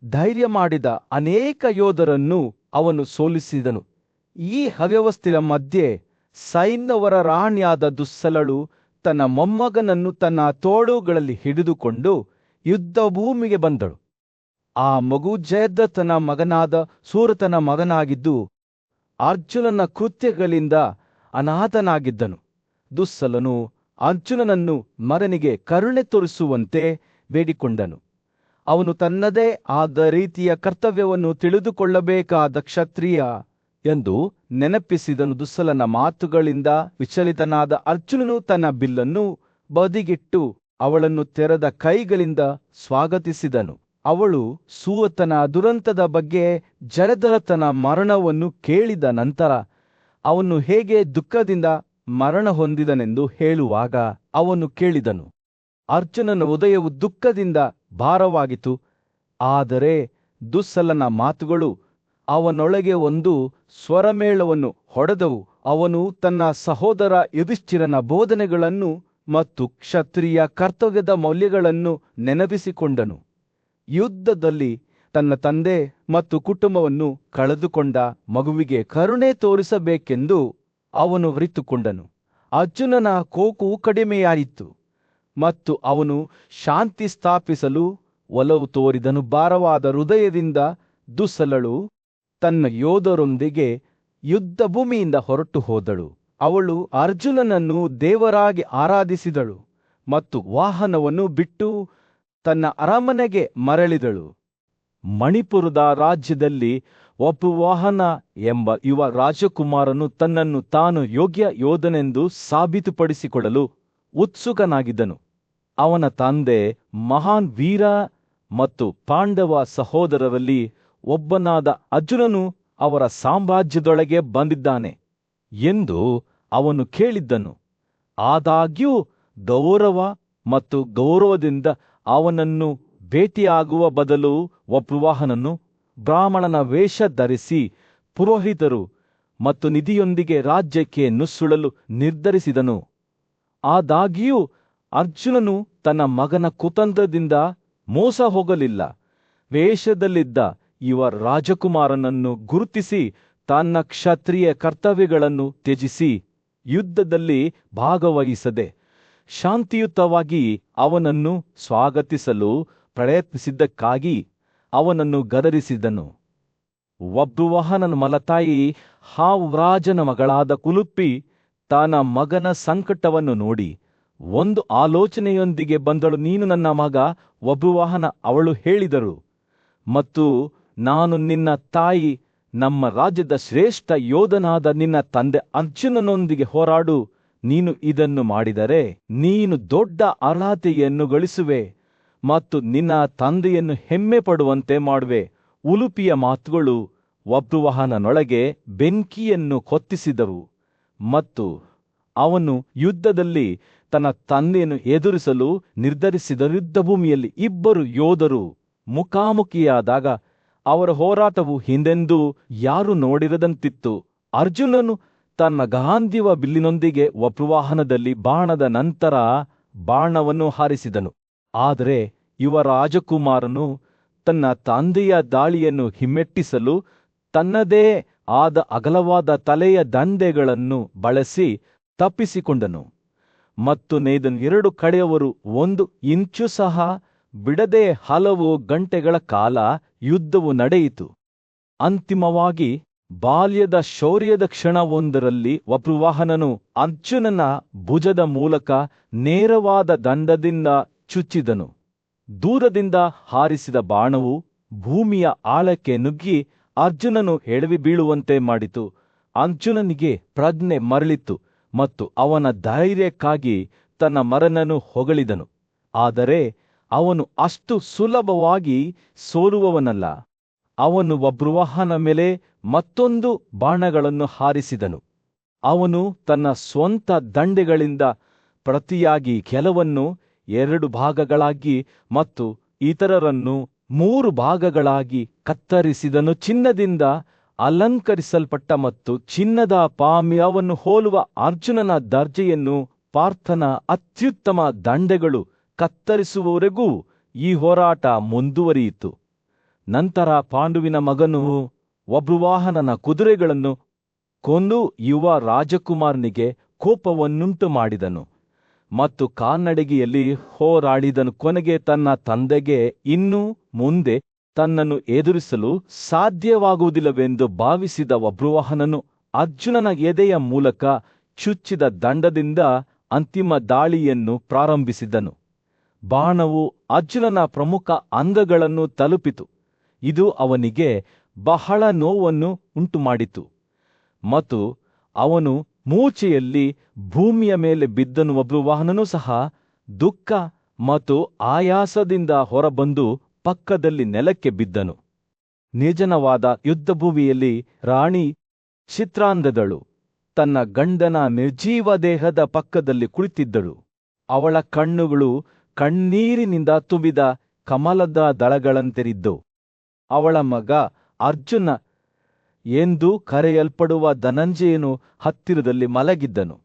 ಧೈರ್ಯ ಮಾಡಿದ ಅನೇಕ ಯೋಧರನ್ನು ಅವನು ಸೋಲಿಸಿದನು. ಈ ಅವ್ಯವಸ್ಥೆಯ ಮಧ್ಯೆ ಸೈನ್ಯವರ ರಾಣಿಯಾದ ದುಸ್ಸಲಳು ತನ್ನ ಮೊಮ್ಮಗನನ್ನು ತನ್ನ ತೋಳುಗಳಲ್ಲಿ ಹಿಡಿದುಕೊಂಡು ಯುದ್ಧ ಭೂಮಿಗೆ ಬಂದಳು. ಆ ಮಗು ಜಯದ್ರಥನ ಮಗನಾದ ಸೂರತನ ಮಗನಾಗಿದ್ದು ಅರ್ಜುನನ ಕೃತ್ಯಗಳಿಂದ ಅನಾಥನಾಗಿದ್ದನು. ದುಸ್ಸಲನು ಅರ್ಜುನನನ್ನು ಮಗನಿಗೆ ಕರುಣೆ ತೋರಿಸುವಂತೆ ಬೇಡಿಕೊಂಡನು. ಅವನು ತನ್ನದೇ ಆದ ರೀತಿಯ ಕರ್ತವ್ಯವನ್ನು ತಿಳಿದುಕೊಳ್ಳಬೇಕಾದ ಕ್ಷತ್ರಿಯ ಎಂದು ನೆನಪಿಸಿದನು. ದುಸ್ಸಲನ ಮಾತುಗಳಿಂದ ವಿಚಲಿತನಾದ ಅರ್ಜುನನು ತನ್ನ ಬಿಲ್ಲನ್ನು ಬದಿಗಿಟ್ಟು ಅವಳನ್ನು ತೆರೆದ ಕೈಗಳಿಂದ ಸ್ವಾಗತಿಸಿದನು. ಅವಳು ಸೂರತನ ದುರಂತದ ಬಗ್ಗೆ ಜಯದ್ರಥನ ಮರಣವನ್ನು ಕೇಳಿದ ನಂತರ ಅವನು ಹೇಗೆ ದುಃಖದಿಂದ ಮರಣ ಹೊಂದಿದನೆಂದು ಹೇಳುವಾಗ ಅವನು ಕೇಳಿದನು. ಅರ್ಜುನನ ಹೃದಯವು ದುಃಖದಿಂದ ಭಾರವಾಗಿತ್ತು. ಆದರೆ ದುಸ್ಸಲನ ಮಾತುಗಳು ಅವನೊಳಗೆ ಒಂದು ಸ್ವರಮೇಳವನ್ನು ಹೊಡೆದವು. ಅವನು ತನ್ನ ಸಹೋದರ ಯುಧಿಷ್ಠಿರನ ಬೋಧನೆಗಳನ್ನು ಮತ್ತು ಕ್ಷತ್ರಿಯ ಕರ್ತವ್ಯದ ಮೌಲ್ಯಗಳನ್ನು ನೆನಪಿಸಿಕೊಂಡನು. ಯುದ್ಧದಲ್ಲಿ ತನ್ನ ತಂದೆ ಮತ್ತು ಕುಟುಂಬವನ್ನು ಕಳೆದುಕೊಂಡ ಮಗುವಿಗೆ ಕರುಣೆ ತೋರಿಸಬೇಕೆಂದು ಅವನು ಅರಿತುಕೊಂಡನು. ಅರ್ಜುನನ ಕೋಪವು ಕಡಿಮೆಯಾಯಿತು ಮತ್ತು ಅವನು ಶಾಂತಿ ಸ್ಥಾಪಿಸಲು ಒಲವು ತೋರಿದನು. ಭಾರವಾದ ಹೃದಯದಿಂದ ದುಸ್ಸಲಳು ತನ್ನ ಯೋಧರೊಂದಿಗೆ ಯುದ್ಧ ಭೂಮಿಯಿಂದ ಹೊರಟು ಹೋದಳು. ಅವಳು ಅರ್ಜುನನನ್ನು ದೇವರಾಗಿ ಆರಾಧಿಸಿದಳು ಮತ್ತು ವಾಹನವನ್ನು ಬಿಟ್ಟು ತನ್ನ ಅರಮನೆಗೆ ಮರಳಿದಳು. ಮಣಿಪುರದ ರಾಜ್ಯದಲ್ಲಿ ವಪುವಾಹನ ಎಂಬ ಯುವ ರಾಜಕುಮಾರನು ತನ್ನನ್ನು ತಾನು ಯೋಗ್ಯ ಯೋಧನೆಂದು ಸಾಬೀತುಪಡಿಸಿಕೊಡಲು ಉತ್ಸುಕನಾಗಿದ್ದನು. ಅವನ ತಂದೆ ಮಹಾನ್ ವೀರ ಮತ್ತು ಪಾಂಡವ ಸಹೋದರರಲ್ಲಿ ಒಬ್ಬನಾದ ಅರ್ಜುನನು ಅವರ ಸಾಮ್ರಾಜ್ಯದೊಳಗೆ ಬಂದಿದ್ದಾನೆ ಎಂದು ಅವನು ಕೇಳಿದ್ದನು. ಆದಾಗ್ಯೂ ಗೌರವದಿಂದ ಅವನನ್ನು ಭೇಟಿಯಾಗುವ ಬದಲು ವಪುವಾಹನನು ಬ್ರಾಹ್ಮಣನ ವೇಷ ಧರಿಸಿ ಪುರೋಹಿತರು ಮತ್ತು ನಿಧಿಯೊಂದಿಗೆ ರಾಜ್ಯಕ್ಕೆ ನುಸುಳಲು ನಿರ್ಧರಿಸಿದನು. ಆದಾಗ್ಯೂ ಅರ್ಜುನನು ತನ್ನ ಮಗನ ಕುತಂತ್ರದಿಂದ ಮೋಸ ಹೋಗಲಿಲ್ಲ. ವೇಷದಲ್ಲಿದ್ದ ಯುವ ರಾಜಕುಮಾರನನ್ನು ಗುರುತಿಸಿ ತನ್ನ ಕ್ಷತ್ರಿಯ ಕರ್ತವ್ಯಗಳನ್ನು ತ್ಯಜಿಸಿ ಯುದ್ಧದಲ್ಲಿ ಭಾಗವಹಿಸದೆ ಶಾಂತಿಯುತವಾಗಿ ಅವನನ್ನು ಸ್ವಾಗತಿಸಲು ಪ್ರಯತ್ನಿಸಿದ್ದಕ್ಕಾಗಿ ಅವನನ್ನು ಗದರಿಸಿದನು. ವಪುವಾಹನನ ಮಲತಾಯಿ ರಾಜನ ಮಗಳಾದ ಕುಲುಪ್ಪಿ ತನ್ನ ಮಗನ ಸಂಕಟವನ್ನು ನೋಡಿ ಒಂದು ಆಲೋಚನೆಯೊಂದಿಗೆ ಬಂದಳು. ನೀನು ನನ್ನ ಮಗ ವಪುವಾಹನ, ಅವಳು ಹೇಳಿದರು, ಮತ್ತು ನಾನು ನಿನ್ನ ತಾಯಿ, ನಮ್ಮ ರಾಜ್ಯದ ಶ್ರೇಷ್ಠ ಯೋಧನಾದ ನಿನ್ನ ತಂದೆ ಅರ್ಜುನನೊಂದಿಗೆ ಹೋರಾಡು. ನೀನು ಇದನ್ನು ಮಾಡಿದರೆ ನೀನು ದೊಡ್ಡ ಅರ್ಹತೆಯನ್ನು ಗಳಿಸುವೆ ಮತ್ತು ನಿನ್ನ ತಂದೆಯನ್ನು ಹೆಮ್ಮೆ ಪಡುವಂತೆ ಮಾಡುವೆ. ಉಲುಪಿಯ ಮಾತುಗಳು ವಪುವಾಹನನೊಳಗೆ ಬೆಂಕಿಯನ್ನು ಹೊತ್ತಿಸಿದವು ಮತ್ತು ಅವನು ಯುದ್ಧದಲ್ಲಿ ತನ್ನ ತಂದೆಯನ್ನು ಎದುರಿಸಲು ನಿರ್ಧರಿಸಿದ. ಯುದ್ಧಭೂಮಿಯಲ್ಲಿ ಇಬ್ಬರು ಯೋಧರು ಮುಖಾಮುಖಿಯಾದಾಗ ಅವರ ಹೋರಾಟವು ಹಿಂದೆಂದೂ ಯಾರು ನೋಡಿರದಂತಿತ್ತು. ಅರ್ಜುನನು ತನ್ನ ಗಾಂಧೀವ ಬಿಲ್ಲಿನೊಂದಿಗೆ ವಪುವಾಹನದಲ್ಲಿ ಬಾಣದ ನಂತರ ಬಾಣವನ್ನು ಹಾರಿಸಿದನು. ಆದರೆ ಯುವ ರಾಜಕುಮಾರನು ತನ್ನ ತಂದೆಯ ದಾಳಿಯನ್ನು ಹಿಮ್ಮೆಟ್ಟಿಸಲು ತನ್ನದೇ ಆದ ಅಗಲವಾದ ತಲೆಯ ದಂಡೆಗಳನ್ನು ಬಳಸಿ ತಪ್ಪಿಸಿಕೊಂಡನು. ಮತ್ತು ನೇದನ್ ಎರಡು ಕಡೆಯವರು 1 ಇಂಚು ಸಹ ಬಿಡದೆ ಹಲವು ಗಂಟೆಗಳ ಕಾಲ ಯುದ್ಧವು ನಡೆಯಿತು. ಅಂತಿಮವಾಗಿ ಬಾಲ್ಯದ ಶೌರ್ಯದ ಕ್ಷಣವೊಂದರಲ್ಲಿ ವಪುವಾಹನನು ಅರ್ಜುನನ ಭುಜದ ಮೂಲಕ ನೇರವಾದ ದಂಡದಿಂದ ಚುಚ್ಚಿದನು. ದೂರದಿಂದ ಹಾರಿಸಿದ ಬಾಣವು ಭೂಮಿಯ ಆಳಕ್ಕೆ ನುಗ್ಗಿ ಅರ್ಜುನನು ಎಡವಿ ಬೀಳುವಂತೆ ಮಾಡಿತು. ಅರ್ಜುನನಿಗೆ ಪ್ರಜ್ಞೆ ಮರಳಿತು ಮತ್ತು ಅವನ ಧೈರ್ಯಕ್ಕಾಗಿ ತನ್ನ ಮರನನ್ನು ಹೊಗಳಿದನು. ಆದರೆ ಅವನು ಅಷ್ಟು ಸುಲಭವಾಗಿ ಸೋಲುವವನಲ್ಲ. ಅವನು ವಪುವಾಹನ ಮೇಲೆ ಮತ್ತೊಂದು ಬಾಣಗಳನ್ನು ಹಾರಿಸಿದನು. ಅವನು ತನ್ನ ಸ್ವಂತ ದಂಡೆಗಳಿಂದ ಪ್ರತಿಯಾಗಿ ಕೆಲವನ್ನು 2 ಭಾಗಗಳಾಗಿ ಮತ್ತು ಇತರರನ್ನು 3 ಭಾಗಗಳಾಗಿ ಕತ್ತರಿಸಿದನು. ಚಿನ್ನದಿಂದ ಅಲಂಕರಿಸಲ್ಪಟ್ಟ ಮತ್ತು ಚಿನ್ನದ ಪಾಮ್ಯವನ್ನು ಹೋಲುವ ಅರ್ಜುನನ ದರ್ಜೆಯನ್ನು ಪಾರ್ಥನ ಅತ್ಯುತ್ತಮ ದಂಡೆಗಳು ಕತ್ತರಿಸುವವರೆಗೂ ಈ ಹೋರಾಟ ಮುಂದುವರಿಯಿತು. ನಂತರ ಪಾಂಡುವಿನ ಮಗನು ವಪುವಾಹನನ ಕುದುರೆಗಳನ್ನು ಕೊಂದು ಯುವ ರಾಜಕುಮಾರನಿಗೆ ಕೋಪವನ್ನುಂಟು ಮಾಡಿದನು ಮತ್ತು ಕಾಲ್ನಡಿಗೆಯಲ್ಲಿ ಹೋರಾಡಿದನು. ಕೊನೆಗೆ ತನ್ನ ತಂದೆಗೆ ಇನ್ನು ಮುಂದೆ ತನ್ನನ್ನು ಎದುರಿಸಲು ಸಾಧ್ಯವಾಗುವುದಿಲ್ಲವೆಂದು ಭಾವಿಸಿದ ವಪುವಾಹನನು ಅರ್ಜುನನ ಎದೆಯ ಮೂಲಕ ಚುಚ್ಚಿದ ದಂಡದಿಂದ ಅಂತಿಮ ದಾಳಿಯನ್ನು ಪ್ರಾರಂಭಿಸಿದನು. ಬಾಣವು ಅರ್ಜುನನ ಪ್ರಮುಖ ಅಂಗಗಳನ್ನು ತಲುಪಿತು. ಇದು ಅವನಿಗೆ ಬಹಳ ನೋವನ್ನು ಉಂಟುಮಾಡಿತು ಮತ್ತು ಅವನು ಮೂರ್ಛೆಯಲ್ಲಿ ಭೂಮಿಯ ಮೇಲೆ ಬಿದ್ದನು. ವಪುವಾಹನನು ಸಹ ದುಃಖ ಮತ್ತು ಆಯಾಸದಿಂದ ಹೊರಬಂದು ಪಕ್ಕದಲ್ಲಿ ನೆಲಕ್ಕೆ ಬಿದ್ದನು. ನಿರ್ಜನವಾದ ಯುದ್ಧಭೂಮಿಯಲ್ಲಿ ರಾಣಿ ಚಿತ್ರಾಂಗದಳು ತನ್ನ ಗಂಡನ ನಿರ್ಜೀವ ದೇಹದ ಪಕ್ಕದಲ್ಲಿ ಕುಳಿತಿದ್ದಳು. ಅವಳ ಕಣ್ಣುಗಳು ಕಣ್ಣೀರಿನಿಂದ ತುಂಬಿದ ಕಮಲದ ದಳಗಳಂತಿದ್ದವು. ಅವಳ ಮಗ ಅರ್ಜುನ ಎಂದು ಕರೆಯಲ್ಪಡುವ ಧನಂಜಯನು ಹತ್ತಿರದಲ್ಲಿ ಮಲಗಿದ್ದನು.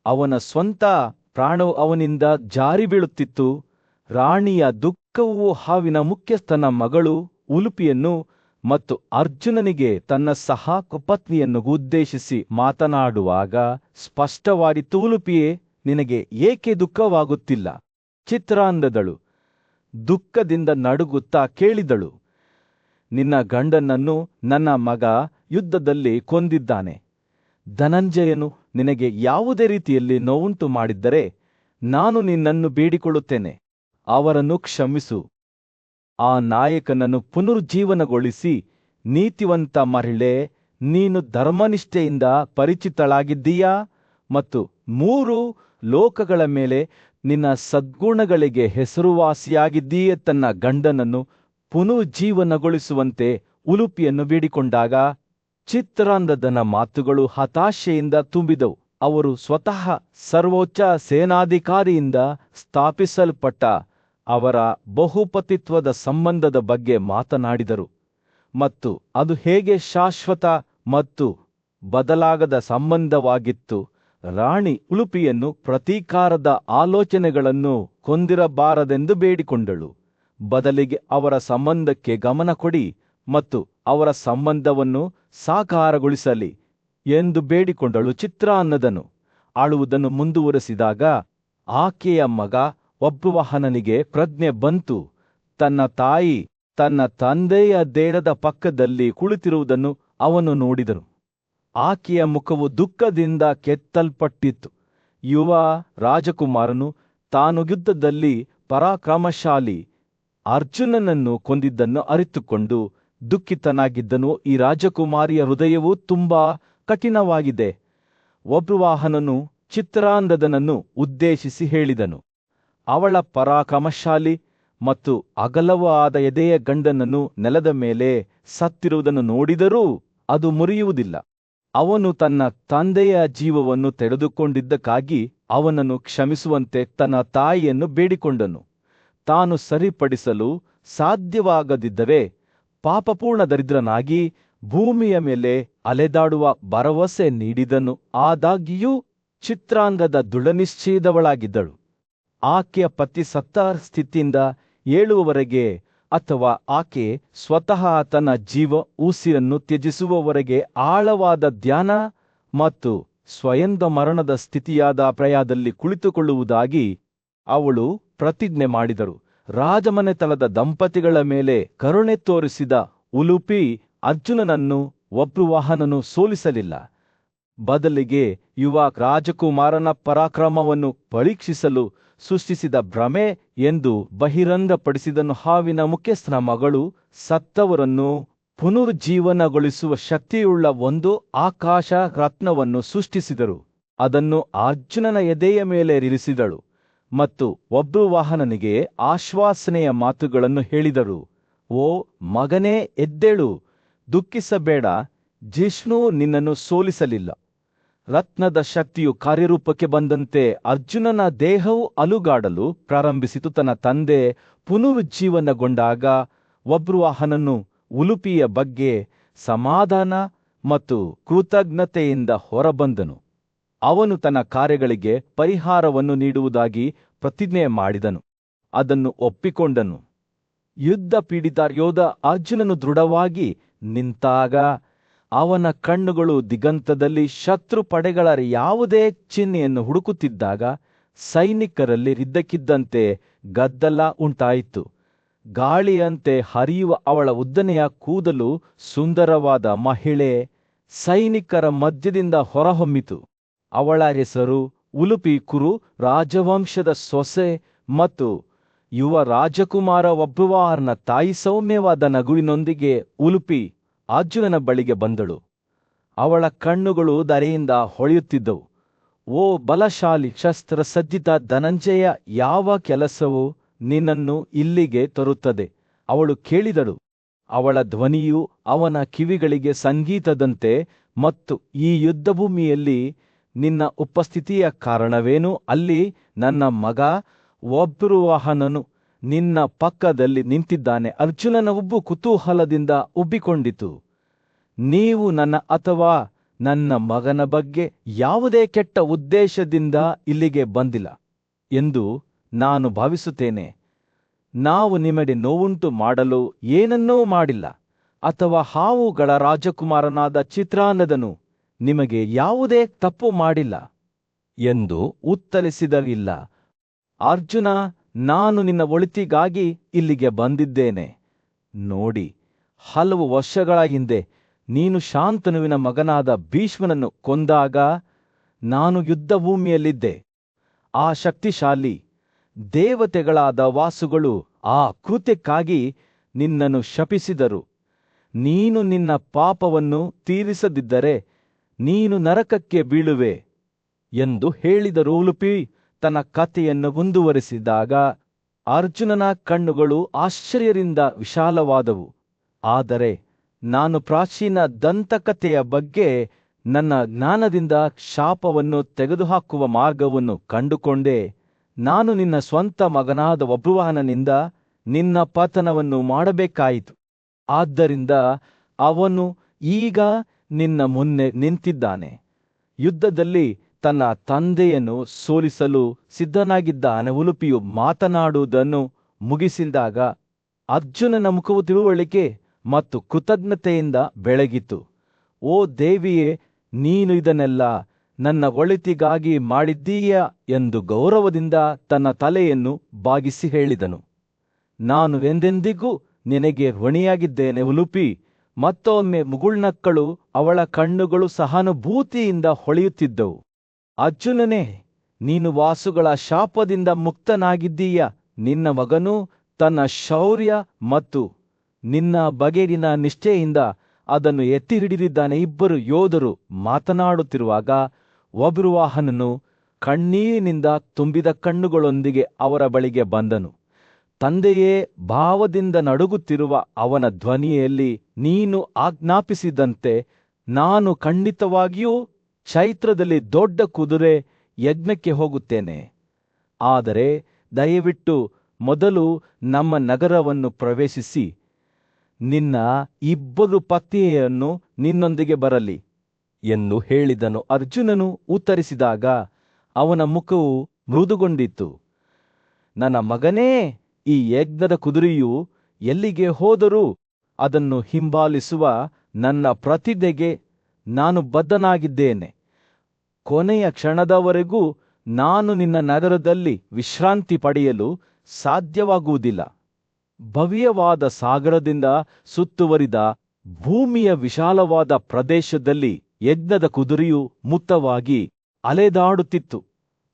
ಅವನ ಸ್ವಂತ ಪ್ರಾಣವು ಅವನಿಂದ ಜಾರಿ ಬೀಳುತ್ತಿತ್ತು. ರಾಣಿಯ ದುಃಖವು ಹಾವಿನ ಮುಖ್ಯಸ್ಥನ ಮಗಳು ಉಲುಪಿಯನ್ನು ಮತ್ತು ಅರ್ಜುನನಿಗೆ ತನ್ನ ಸಹಪತ್ನಿಯನ್ನು ಉದ್ದೇಶಿಸಿ ಮಾತನಾಡುವಾಗ ಸ್ಪಷ್ಟವಾಯಿತು. ಉಲುಪಿಯೇ, ನಿನಗೆ ಏಕೆ ದುಃಖವಾಗುತ್ತಿಲ್ಲ? ಚಿತ್ರಾಂಗದಳು ದುಃಖದಿಂದ ನಡುಗುತ್ತಾ ಕೇಳಿದಳು, ನಿನ್ನ ಗಂಡನನ್ನು ನನ್ನ ಮಗ ಯುದ್ಧದಲ್ಲಿ ಕೊಂದಿದ್ದಾನೆ. ಧನಂಜಯನು ನಿನಗೆ ಯಾವುದೇ ರೀತಿಯಲ್ಲಿ ನೋವುಂಟು ಮಾಡಿದ್ದರೆ ನಾನು ನಿನ್ನನ್ನು ಬೇಡಿಕೊಳ್ಳುತ್ತೇನೆ, ಅವರನ್ನು ಕ್ಷಮಿಸು. ಆ ನಾಯಕನನ್ನು ಪುನರುಜ್ಜೀವನಗೊಳಿಸಿ, ನೀತಿವಂತ ಮಹಿಳೆ, ನೀನು ಧರ್ಮನಿಷ್ಠೆಯಿಂದ ಪರಿಚಿತಳಾಗಿದ್ದೀಯಾ ಮತ್ತು 3 ಲೋಕಗಳ ಮೇಲೆ ನಿನ್ನ ಸದ್ಗುಣಗಳಿಗೆ ಹೆಸರುವಾಸಿಯಾಗಿದ್ದೀಯೆ. ತನ್ನ ಗಂಡನನ್ನು ಪುನರುಜ್ಜೀವನಗೊಳಿಸುವಂತೆ ಉಲುಪಿಯನ್ನು ಬೇಡಿಕೊಂಡಾಗ ಚಿತ್ರಾಂಗದನ ಮಾತುಗಳು ಹತಾಶೆಯಿಂದ ತುಂಬಿದವು. ಅವರು ಸ್ವತಃ ಸರ್ವೋಚ್ಚ ಸೇನಾಧಿಕಾರಿಯಿಂದ ಸ್ಥಾಪಿಸಲ್ಪಟ್ಟ ಅವರ ಬಹುಪತಿತ್ವದ ಸಂಬಂಧದ ಬಗ್ಗೆ ಮಾತನಾಡಿದರು ಮತ್ತು ಅದು ಹೇಗೆ ಶಾಶ್ವತ ಮತ್ತು ಬದಲಾಗದ ಸಂಬಂಧವಾಗಿತ್ತು. ರಾಣಿ ಉಲುಪಿಯನ್ನು ಪ್ರತೀಕಾರದ ಆಲೋಚನೆಗಳನ್ನು ಕೊಂದಿರಬಾರದೆಂದು ಬೇಡಿಕೊಂಡಳು. ಬದಲಿಗೆ ಅವರ ಸಂಬಂಧಕ್ಕೆ ಗಮನ ಕೊಡಿ ಮತ್ತು ಅವರ ಸಂಬಂಧವನ್ನು ಸಾಕಾರಗೊಳಿಸಲಿ ಎಂದು ಬೇಡಿಕೊಂಡಳು. ಚಿತ್ರಾಂಗದನು ಆಳುವುದನ್ನು ಮುಂದುವರೆಸಿದಾಗ ಆಕೆಯ ಮಗ ವಪುವಾಹನನಿಗೆ ಪ್ರಜ್ಞೆ ಬಂತು. ತನ್ನ ತಾಯಿ ತನ್ನ ತಂದೆಯ ದೇಹದ ಪಕ್ಕದಲ್ಲಿ ಕುಳಿತಿರುವುದನ್ನು ಅವನು ನೋಡಿದನು. ಆಕೆಯ ಮುಖವು ದುಃಖದಿಂದ ಕೆತ್ತಲ್ಪಟ್ಟಿತ್ತು. ಯುವ ರಾಜಕುಮಾರನು ತಾನು ಯುದ್ಧದಲ್ಲಿ ಪರಾಕ್ರಮಶಾಲಿ ಅರ್ಜುನನನ್ನು ಕೊಂದಿದ್ದನ್ನು ಅರಿತುಕೊಂಡು ದುಃಖಿತನಾಗಿದ್ದನು. ಈ ರಾಜಕುಮಾರಿಯ ಹೃದಯವು ತುಂಬಾ ಕಠಿಣವಾಗಿದೆ. ವಪುವಾಹನನು ಚಿತ್ರಾಂಗದನನ್ನು ಉದ್ದೇಶಿಸಿ ಹೇಳಿದನು, ಅವಳ ಪರಾಕ್ರಮಶಾಲಿ ಮತ್ತು ಅಗಲವಾದ ಎದೆಯ ಗಂಡನನ್ನು ನೆಲದ ಮೇಲೆ ಸತ್ತಿರುವುದನ್ನು ನೋಡಿದರೂ ಅದು ಮುರಿಯುವುದಿಲ್ಲ. ಅವನು ತನ್ನ ತಂದೆಯ ಜೀವವನ್ನು ತೆಗೆದುಕೊಂಡಿದ್ದಕ್ಕಾಗಿ ಅವನನ್ನು ಕ್ಷಮಿಸುವಂತೆ ತನ್ನ ತಾಯಿಯನ್ನು ಬೇಡಿಕೊಂಡನು. ತಾನು ಸರಿಪಡಿಸಲು ಸಾಧ್ಯವಾಗದಿದ್ದರೆ ಪಾಪಪೂರ್ಣ ದರಿದ್ರನಾಗಿ ಭೂಮಿಯ ಮೇಲೆ ಅಲೆದಾಡುವ ಭರವಸೆ ನೀಡಿದನು. ಆದಾಗ್ಯೂ ಚಿತ್ರಾಂಗದ ದೃಢನಿಶ್ಚಯದವಳಾಗಿದ್ದಳು. ಆಕೆಯ ಪತಿ ಸತ್ತ ಸ್ಥಿತಿಯಿಂದ ಏಳುವವರೆಗೆ ಅಥವಾ ಆಕೆ ಸ್ವತಃ ತನ್ನ ಜೀವ ಉಸಿರನ್ನು ತ್ಯಜಿಸುವವರೆಗೆ ಆಳವಾದ ಧ್ಯಾನ ಮತ್ತು ಸ್ವಯಂದ ಮರಣದ ಸ್ಥಿತಿಯಾದ ಪ್ರಯಾದಲ್ಲಿ ಕುಳಿತುಕೊಳ್ಳುವುದಾಗಿ ಅವಳು ಪ್ರತಿಜ್ಞೆ ಮಾಡಿದಳು. ರಾಜಮನೆತನದ ದಂಪತಿಗಳ ಮೇಲೆ ಕರುಣೆ ತೋರಿಸಿದ ಉಲುಪಿ ಅರ್ಜುನನನ್ನು ವಬ್ರುವಾಹನನು ಸೋಲಿಸಲಿಲ್ಲ. ಬದಲಿಗೆ ಯುವ ರಾಜಕುಮಾರನ ಪರಾಕ್ರಮವನ್ನು ಪರೀಕ್ಷಿಸಲು ಸೃಷ್ಟಿಸಿದ ಭ್ರಮೆ ಎಂದು ಬಹಿರಂಗಪಡಿಸಿದನು. ಹಾವಿನ ಮುಖ್ಯಸ್ಥನ ಮಗಳು ಸತ್ತವರನ್ನು ಪುನರುಜ್ಜೀವನಗೊಳಿಸುವ ಶಕ್ತಿಯುಳ್ಳ ಒಂದು ಆಕಾಶ ರತ್ನವನ್ನು ಸೃಷ್ಟಿಸಿದರು. ಅದನ್ನು ಅರ್ಜುನನ ಎದೆಯ ಮೇಲೆ ಇರಿಸಿದಳು ಮತ್ತು ವಬ್ರುವಾಹನನಿಗೆ ಆಶ್ವಾಸನೆಯ ಮಾತುಗಳನ್ನು ಹೇಳಿದರು. ಓ ಮಗನೇ, ಎದ್ದೇಳು, ದುಃಖಿಸಬೇಡ, ಜಿಷ್ಣು ನಿನ್ನನ್ನು ಸೋಲಿಸಲಿಲ್ಲ. ರತ್ನದ ಶಕ್ತಿಯು ಕಾರ್ಯರೂಪಕ್ಕೆ ಬಂದಂತೆ ಅರ್ಜುನನ ದೇಹವು ಅಲುಗಾಡಲು ಪ್ರಾರಂಭಿಸಿತು. ತನ್ನ ತಂದೆ ಪುನರುಜ್ಜೀವನಗೊಂಡಾಗ ವಬ್ರುವಾಹನನು ಉಲುಪಿಯ ಬಗ್ಗೆ ಸಮಾಧಾನ ಮತ್ತು ಕೃತಜ್ಞತೆಯಿಂದ ಹೊರಬಂದನು. ಅವನು ತನ್ನ ಕಾರ್ಯಗಳಿಗೆ ಪರಿಹಾರವನ್ನು ನೀಡುವುದಾಗಿ ಪ್ರತಿಜ್ಞೆ ಮಾಡಿದನು. ಅದನ್ನು ಒಪ್ಪಿಕೊಂಡನು. ಯುದ್ಧ ಪೀಡಿತ ಯೋಧ ಅರ್ಜುನನು ದೃಢವಾಗಿ ನಿಂತಾಗ ಅವನ ಕಣ್ಣುಗಳು ದಿಗಂತದಲ್ಲಿ ಶತ್ರು ಪಡೆಗಳ ಯಾವುದೇ ಚಿಹ್ನೆಯನ್ನು ಹುಡುಕುತ್ತಿದ್ದಾಗ ಸೈನಿಕರಲ್ಲಿ ಇದ್ದಕ್ಕಿದ್ದಂತೆ ಗದ್ದಲ ಉಂಟಾಯಿತು. ಗಾಳಿಯಂತೆ ಹರಿಯುವ ಅವಳ ಉದ್ದನೆಯ ಕೂದಲು ಸುಂದರವಾದ ಮಹಿಳೆ ಸೈನಿಕರ ಮಧ್ಯದಿಂದ ಹೊರಹೊಮ್ಮಿತು. ಅವಳ ಹೆಸರು ಉಲುಪಿ. ಕುರು ರಾಜವಂಶದ ಸೊಸೆ ಮತ್ತು ಯುವ ರಾಜಕುಮಾರ ವಬ್ರುವಾಹನನ ತಾಯಿ ಸೌಮ್ಯವಾದ ನಗುವಿನೊಂದಿಗೆ ಉಲುಪಿ ಅರ್ಜುನನ ಬಳಿಗೆ ಬಂದಳು. ಅವಳ ಕಣ್ಣುಗಳು ಧರೆಯಿಂದ ಹೊಳೆಯುತ್ತಿದ್ದವು. ಓ ಬಲಶಾಲಿ ಶಸ್ತ್ರಸಜ್ಜಿತ ಧನಂಜಯ, ಯಾವ ಕೆಲಸವು ನಿನ್ನನ್ನು ಇಲ್ಲಿಗೆ ತರುತ್ತದೆ? ಅವಳು ಕೇಳಿದಳು. ಅವಳ ಧ್ವನಿಯು ಅವನ ಕಿವಿಗಳಿಗೆ ಸಂಗೀತದಂತೆ. ಮತ್ತು ಈ ಯುದ್ಧಭೂಮಿಯಲ್ಲಿ ನಿನ್ನ ಉಪಸ್ಥಿತಿಯ ಕಾರಣವೇನು? ಅಲ್ಲಿ ನನ್ನ ಮಗ ವಬ್ರುವಾಹನನು ನಿನ್ನ ಪಕ್ಕದಲ್ಲಿ ನಿಂತಿದ್ದಾನೆ. ಅರ್ಜುನನ ಉಬ್ಬು ಕುತೂಹಲದಿಂದ ಉಬ್ಬಿಕೊಂಡಿತು. ನೀವು ನನ್ನ ಅಥವಾ ನನ್ನ ಮಗನ ಬಗ್ಗೆ ಯಾವುದೇ ಕೆಟ್ಟ ಉದ್ದೇಶದಿಂದ ಇಲ್ಲಿಗೆ ಬಂದಿಲ್ಲ ಎಂದು ನಾನು ಭಾವಿಸುತ್ತೇನೆ. ನಾವು ನಿಮಗೆ ನೋವುಂಟು ಮಾಡಲು ಏನನ್ನೂ ಮಾಡಿಲ್ಲ, ಅಥವಾ ಹಾವುಗಳ ರಾಜಕುಮಾರನಾದ ಚಿತ್ರಾನದನು ನಿಮಗೆ ಯಾವುದೇ ತಪ್ಪು ಮಾಡಿಲ್ಲ ಎಂದು ಉತ್ತರಿಸಿದರಿಲ್ಲ. ಅರ್ಜುನ, ನಾನು ನಿನ್ನ ಒಳಿತಿಗಾಗಿ ಇಲ್ಲಿಗೆ ಬಂದಿದ್ದೇನೆ. ನೋಡಿ, ಹಲವು ವರ್ಷಗಳ ಹಿಂದೆ ನೀನು ಶಾಂತನುವಿನ ಮಗನಾದ ಭೀಷ್ಮನನ್ನು ಕೊಂದಾಗ ನಾನು ಯುದ್ಧಭೂಮಿಯಲ್ಲಿದ್ದೆ. ಆ ಶಕ್ತಿಶಾಲಿ ದೇವತೆಗಳಾದ ವಾಸುಗಳು ಆ ಕೃತ್ಯಕ್ಕಾಗಿ ನಿನ್ನನ್ನು ಶಪಿಸಿದರು. ನೀನು ನಿನ್ನ ಪಾಪವನ್ನು ತೀರಿಸದಿದ್ದರೆ ನೀನು ನರಕಕ್ಕೆ ಬೀಳುವೆ ಎಂದು ಹೇಳಿದರು. ಉಲುಪಿ ತನ್ನ ಕಥೆಯನ್ನು ಮುಂದುವರಿಸಿದಾಗ ಅರ್ಜುನನ ಕಣ್ಣುಗಳು ಆಶ್ಚರ್ಯದಿಂದ ವಿಶಾಲವಾದವು. ಆದರೆ ನಾನು ಪ್ರಾಚೀನ ದಂತಕಥೆಯ ಬಗ್ಗೆ ನನ್ನ ಜ್ಞಾನದಿಂದ ಶಾಪವನ್ನು ತೆಗೆದುಹಾಕುವ ಮಾರ್ಗವನ್ನು ಕಂಡುಕೊಂಡೆ. ನಾನು ನಿನ್ನ ಸ್ವಂತ ಮಗನಾದ ವಬ್ರುವಾಹನನಿಂದ ನಿನ್ನ ಪತನವನ್ನು ಮಾಡಬೇಕಾಯಿತು. ಆದ್ದರಿಂದ ಅವನು ಈಗ ನಿನ್ನ ಮುನ್ನೆ ನಿಂತಿದ್ದಾನೆ. ಯುದ್ಧದಲ್ಲಿ ತನ್ನ ತಂದೆಯನ್ನು ಸೋಲಿಸಲು ಸಿದ್ಧನಾಗಿದ್ದಾನೆ. ಉಲುಪಿಯು ಮಾತನಾಡುವುದನ್ನು ಮುಗಿಸಿದಾಗ ಅರ್ಜುನನ ಮುಖವು ತಿಳುವಳಿಕೆ ಮತ್ತು ಕೃತಜ್ಞತೆಯಿಂದ ಬೆಳಗಿತು. ಓ ದೇವಿಯೇ, ನೀನು ಇದನ್ನೆಲ್ಲ ನನ್ನ ಒಳಿತಿಗಾಗಿ ಮಾಡಿದ್ದೀಯಾ ಎಂದು ಗೌರವದಿಂದ ತನ್ನ ತಲೆಯನ್ನು ಬಾಗಿಸಿ ಹೇಳಿದನು. ನಾನು ಎಂದೆಂದಿಗೂ ನಿನಗೆ ಋಣಿಯಾಗಿದ್ದೇನೆ. ಉಲುಪಿ ಮತ್ತೊಮ್ಮೆ ಮುಗುಳ್ನಕ್ಕಳು. ಅವಳ ಕಣ್ಣುಗಳು ಸಹಾನುಭೂತಿಯಿಂದ ಹೊಳೆಯುತ್ತಿದ್ದವು. ಅರ್ಜುನನೇ, ನೀನು ವಾಸುಗಳ ಶಾಪದಿಂದ ಮುಕ್ತನಾಗಿದ್ದೀಯ. ನಿನ್ನ ಮಗನು ತನ್ನ ಶೌರ್ಯ ಮತ್ತು ನಿನ್ನ ಬಗೆಗಿನ ನಿಷ್ಠೆಯಿಂದ ಅದನ್ನು ಎತ್ತಿ ಹಿಡಿದಿದ್ದಾನೆ. ಇಬ್ಬರು ಯೋಧರು ಮಾತನಾಡುತ್ತಿರುವಾಗ ವಬ್ರುವಾಹನನು ಕಣ್ಣೀರಿನಿಂದ ತುಂಬಿದ ಕಣ್ಣುಗಳೊಂದಿಗೆ ಅವರ ಬಳಿಗೆ ಬಂದನು. ತಂದೆಯೇ, ಭಾವದಿಂದ ನಡುಗುತ್ತಿರುವ ಅವನ ಧ್ವನಿಯಲ್ಲಿ ನೀನು ಆಜ್ಞಾಪಿಸಿದಂತೆ ನಾನು ಖಂಡಿತವಾಗಿಯೂ ಚೈತ್ರದಲ್ಲಿ ದೊಡ್ಡ ಕುದುರೆ ಯಜ್ಞಕ್ಕೆ ಹೋಗುತ್ತೇನೆ. ಆದರೆ ದಯವಿಟ್ಟು ಮೊದಲು ನಮ್ಮ ನಗರವನ್ನು ಪ್ರವೇಶಿಸಿ ನಿನ್ನ ಇಬ್ಬರು ಪತ್ನಿಯರನ್ನು ನಿನ್ನೊಂದಿಗೆ ಬರಲಿ ಎಂದು ಹೇಳಿದನು. ಅರ್ಜುನನು ಉತ್ತರಿಸಿದಾಗ ಅವನ ಮುಖವು ಮೃದುಗೊಂಡಿತು. ನನ್ನ ಮಗನೇ, ಈ ಯಜ್ಞದ ಕುದುರೆಯು ಎಲ್ಲಿಗೆ ಹೋದರೂ ಅದನ್ನು ಹಿಂಬಾಲಿಸುವ ನನ್ನ ಪ್ರತಿಜ್ಞೆಗೆ ನಾನು ಬದ್ಧನಾಗಿದ್ದೇನೆ. ಕೊನೆಯ ಕ್ಷಣದವರೆಗೂ ನಾನು ನಿನ್ನ ನಗರದಲ್ಲಿ ವಿಶ್ರಾಂತಿ ಪಡೆಯಲು ಸಾಧ್ಯವಾಗುವುದಿಲ್ಲ. ಭವ್ಯವಾದ ಸಾಗರದಿಂದ ಸುತ್ತುವರಿದ ಭೂಮಿಯ ವಿಶಾಲವಾದ ಪ್ರದೇಶದಲ್ಲಿ ಯಜ್ಞದ ಕುದುರೆಯು ಮುಕ್ತವಾಗಿ ಅಲೆದಾಡುತ್ತಿತ್ತು.